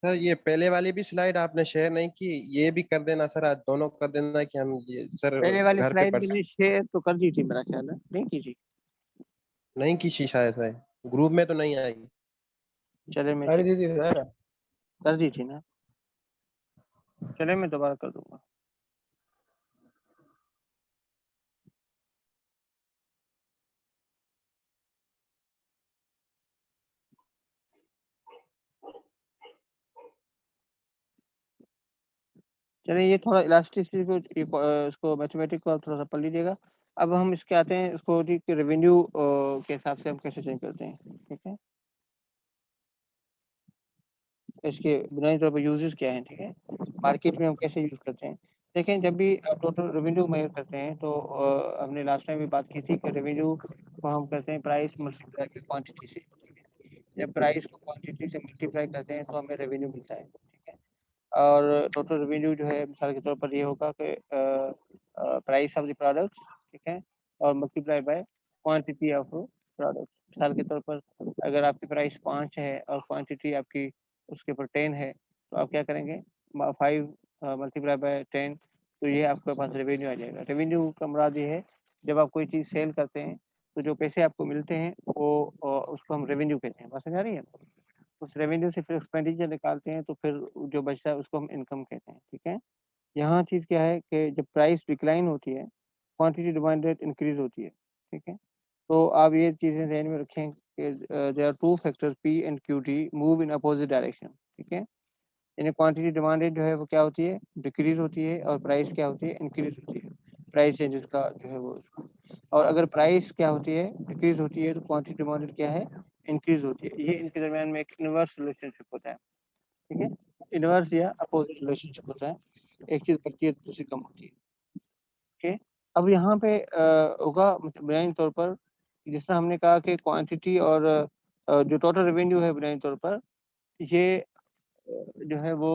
सर ये पहले वाली भी स्लाइड आपने शेयर नहीं की, ये भी कर देना सर, आज दोनों कर देना कि हम ये सर पहले वाली घर पे स्लाइड पढ़ मैंने शेयर तो कर दी थी, मेरा ख्याल है नहीं की थी। नहीं की थी शायद है, ग्रुप में तो नहीं आई। चले मैं कर दीजिए सर। कर दी थी ना, चले मैं दोबारा कर दूंगा। चलिए ये थोड़ा इलास्टिसिटी को इसको मैथमेटिक को आप थोड़ा सा पढ़ लीजिएगा। अब हम इसके आते हैं इसको जी कि रेवेन्यू के हिसाब से हम कैसे चेंज करते हैं, ठीक है। इसके बुनियादी तौर पर यूजेस क्या हैं, ठीक है, मार्केट में हम कैसे यूज करते हैं। देखें जब भी आप टोटल रेवेन्यू मेजर करते हैं तो हमने लास्ट टाइम भी बात की थी कि रेवेन्यू को हम करते हैं प्राइस मल्टीप्लाई की क्वांटिटी से। जब प्राइस को क्वांटिटी से मल्टीप्लाई करते हैं तो हमें रेवेन्यू मिलता है, ठीक है। और टोटल रेवेन्यू जो है मिसाल के तौर पर ये होगा कि प्राइस ऑफ द प्रोडक्ट, ठीक है, और multiply by quantity of product. मिसाल के तौर पर अगर आपकी प्राइस 5 है और क्वांटिटी आपकी उसके ऊपर 10 है, तो आप क्या करेंगे 5 मल्टीप्लाई बाय 10, तो ये आपके पास रेवेन्यू आ जाएगा। रेवेन्यू का मुराद ये है जब आप कोई चीज़ सेल करते हैं तो जो पैसे आपको मिलते हैं वो उसको हम रेवेन्यू कहते हैं। बात समझ आ रही है। उस रेवेन्यू से फिर एक्सपेंडिचर निकालते हैं तो फिर जो बचता है उसको हम इनकम कहते हैं, ठीक है। यहाँ चीज़ क्या है कि जब प्राइस डिक्लाइन होती है, क्वांटिटी डिमांड रेट इंक्रीज होती है, ठीक है। तो आप ये चीज़ें ध्यान में रखें कि there are 2 factors P and Q T move in opposite direction, ठीक है। यानी क्वांटिटी डिमांड रेट जो है वो क्या होती है, डिक्रीज होती है, और प्राइस क्या होती है, इंक्रीज होती है। प्राइस चेंजेस का जो है वो, और अगर प्राइस क्या होती है, डिक्रीज होती है, तो क्वांटिटी डिमांड रेट क्या है, इंक्रीज होती है। ये इनके दरमियान में एक इनवर्स रिलेशनशिप होता है, ठीक है। इनवर्स या अपोजिट रिलेशनशिप होता है, एक चीज़ बढ़ती है तो दूसरी कम होती है, ठीक है। अब यहाँ पे होगा बुनियादी तौर पर जिस तरह हमने कहा कि क्वांटिटी और जो टोटल रेवेन्यू है बुनियादी तौर पर ये जो है वो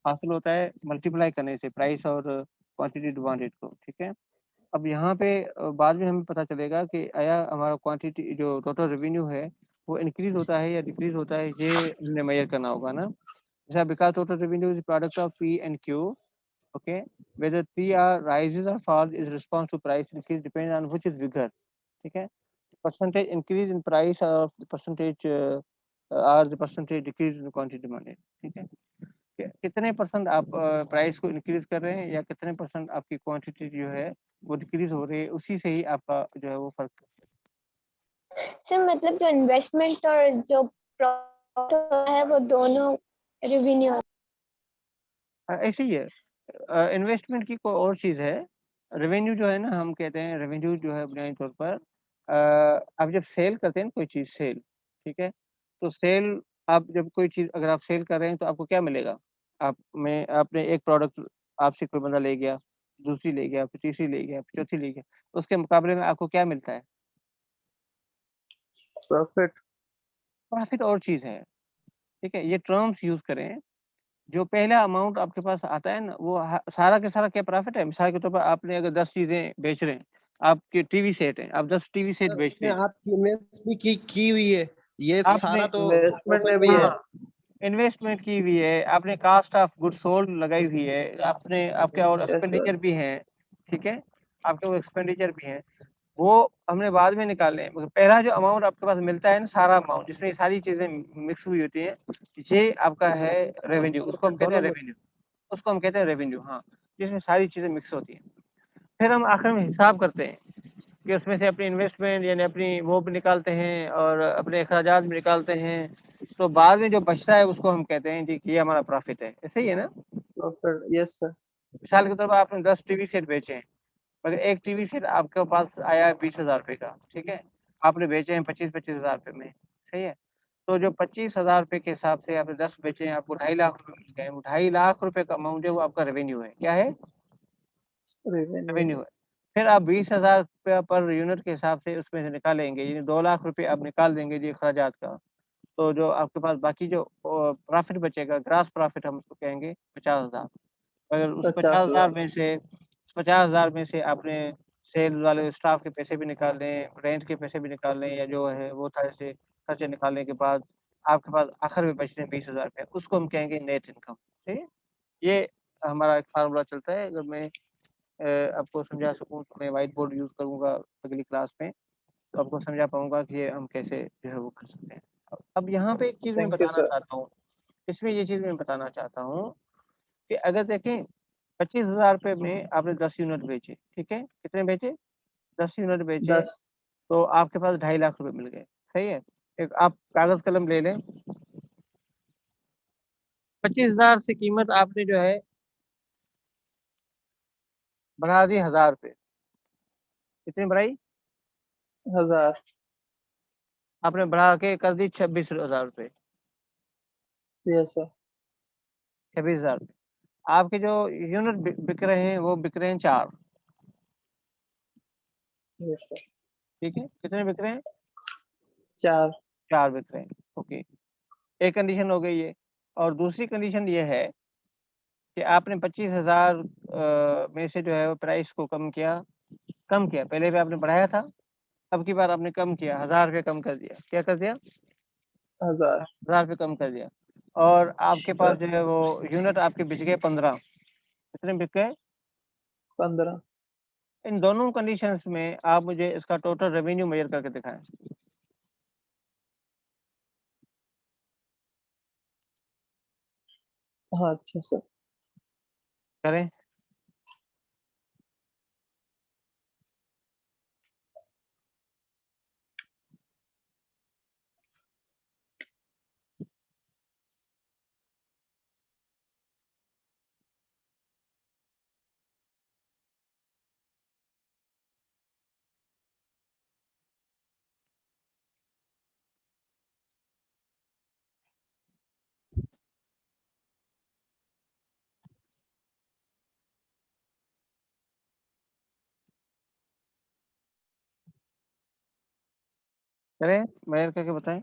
हासिल होता है मल्टीप्लाई करने से प्राइस और क्वांटिटी डिमांड रेट को, ठीक है। अब यहाँ पे बाद में हमें पता चलेगा कि आया हमारा क्वांटिटी जो टोटल रेवेन्यू है वो इंक्रीज होता है या डिक्रीज होता है, ये हमने मेजर करना होगा ना। जैसा because total revenue is product of P and Q, okay, whether PR rises or falls is response to price increase depends on which is bigger, ठीक है। Percentage increase in price or the percentage or the percentage decrease in quantity demanded, ठीक है। कितने percent आप price को increase कर रहे हैं या कितने परसेंट आपकी क्वांटिटी जो है वो डिक्रीज हो रही है, उसी से ही आपका जो है वो फर्क। सर मतलब जो इन्वेस्टमेंट और जो प्रॉफिट है वो दोनों रेवेन्यू। ऐसे ही है, इन्वेस्टमेंट की कोई और चीज़ है। रेवेन्यू जो है ना, हम कहते हैं रेवेन्यू जो है बुनियादी तौर पर आप जब सेल करते हैं ना कोई चीज़ सेल, ठीक है, तो सेल आप जब कोई चीज़ अगर आप सेल कर रहे हैं तो आपको क्या मिलेगा। आप में आपने एक प्रोडक्ट आपसे कोई बंदा ले गया, दूसरी ले गया, फिर तीसरी ले गया, फिर चौथी ले गया, उसके मुकाबले में आपको क्या मिलता है, प्रॉफिट। प्रॉफिट और चीज़ है, ठीक है। ये टर्म्स यूज़ करें। जो पहला अमाउंट आपके पास आता है ना वो सारा के सारा क्या प्रॉफिट है। मिसाल के तौर पर आपने अगर 10 चीजें बेच रहे हैं, आपके टीवी सेट हैं, आप 10 टीवी सेट बेच रहे हैं, आपकी इन्वेस्ट भी की हुई है, ये आपने सारा तो इन्वेस्टमेंट में भी है। हाँ इन्वेस्टमेंट की हुई है, आपने कास्ट ऑफ गुड सोल्ड लगाई हुई है, आपने आपके और Yes, sir. एक्सपेंडिचर भी हैं, ठीक है, आपके वो एक्सपेंडिचर भी हैं, वो हमने बाद में निकाले हैं। मगर पहला जो अमाउंट आपके पास मिलता है ना, सारा अमाउंट जिसमें सारी चीजें मिक्स हुई होती है, ये आपका है रेवेन्यू, उसको हम कहते हैं रेवेन्यू, उसको हम कहते हैं रेवेन्यू, हाँ, जिसमें सारी चीजें मिक्स होती हैं। फिर हम आखिर में हिसाब करते हैं कि उसमें से अपनी इन्वेस्टमेंट यानी अपनी वो भी निकालते हैं और अपने अखराजात भी निकालते हैं, तो बाद में जो बचता है उसको हम कहते हैं जी कि ये हमारा प्रॉफिट है। ऐसे ही है ना। Profit, yes sir. मिसाल के तौर पर आपने 10 टीवी सेट बेचे हैं, मगर एक टीवी सेट आपके पास आया है 20,000 रुपये का, ठीक है, आपने बेचे हैं 25,000 रुपये में, सही है। तो जो 25,000 रुपये के हिसाब से आपने 10 बेचे हैं, आपको 2.5 लाख रुपए मिल गए। 2.5 लाख रुपए का अमाउंट है वो आपका रेवेन्यू है। क्या है? रेवेन्यू है। फिर आप 20,000 रुपया पर यूनिट के हिसाब से उसमें से निकालेंगे, यानी 2 लाख रुपए आप निकाल देंगे जी खर्चात का। तो जो आपके पास बाकी जो प्रॉफिट बचेगा, ग्रास प्रॉफिट हम उसको कहेंगे 50,000। अगर उस 50,000 में से 50,000 में से आपने सेल वाले स्टाफ के पैसे भी निकाल लें, रेंट के पैसे भी निकाल लें, या जो है वो सारे से खर्चे निकालने के बाद आपके पास आखिर में बच रहे हैं 20,000 रुपये, उसको हम कहेंगे नेट इनकम। ठीक है, ये हमारा एक फार्मूला चलता है। अगर मैं आपको समझा सकूँ तो मैं व्हाइट बोर्ड यूज़ करूँगा अगली क्लास में, तो आपको समझा पाऊँगा कि ये हम कैसे जो है वो कर सकते हैं। अब यहाँ पे एक चीज़ मैं बताना चाहता हूँ, इसमें ये चीज़ मैं बताना चाहता हूँ कि अगर देखें 25,000 रुपये में आपने 10 यूनिट बेचे, ठीक है, कितने बेचे? 10 यूनिट बेचे, तो आपके पास 2.5 लाख रुपए मिल गए, सही है। एक आप कागज कलम ले लें, 25,000 से कीमत आपने जो है बढ़ा दी 1,000 रुपये। कितनी बढ़ाई? 1000। आपने बढ़ा के कर दी 26,000 रुपये, यस सर। 26,000 रुपये। आपके जो यूनिट बिक रहे हैं वो बिक रहे हैं 4, यस सर। ठीक है, कितने बिक रहे हैं? 4। 4 बिक रहे हैं, ओके। एक कंडीशन हो गई ये, और दूसरी कंडीशन ये है कि आपने 25,000 में से जो है वो प्राइस को कम किया, पहले भी आपने बढ़ाया था, अब की बार आपने कम किया, 1,000 रुपये कम कर दिया। क्या कर दिया? 1000। 1,000 रुपये कम कर दिया। और आपके पास जो है वो यूनिट आपके बिक गए 15। कितने बिक गए? 15। इन दोनों कंडीशंस में आप मुझे इसका टोटल रेवेन्यू मेजर करके दिखाएं। हाँ अच्छा सर। करें। करें, मेजर करके बताएं।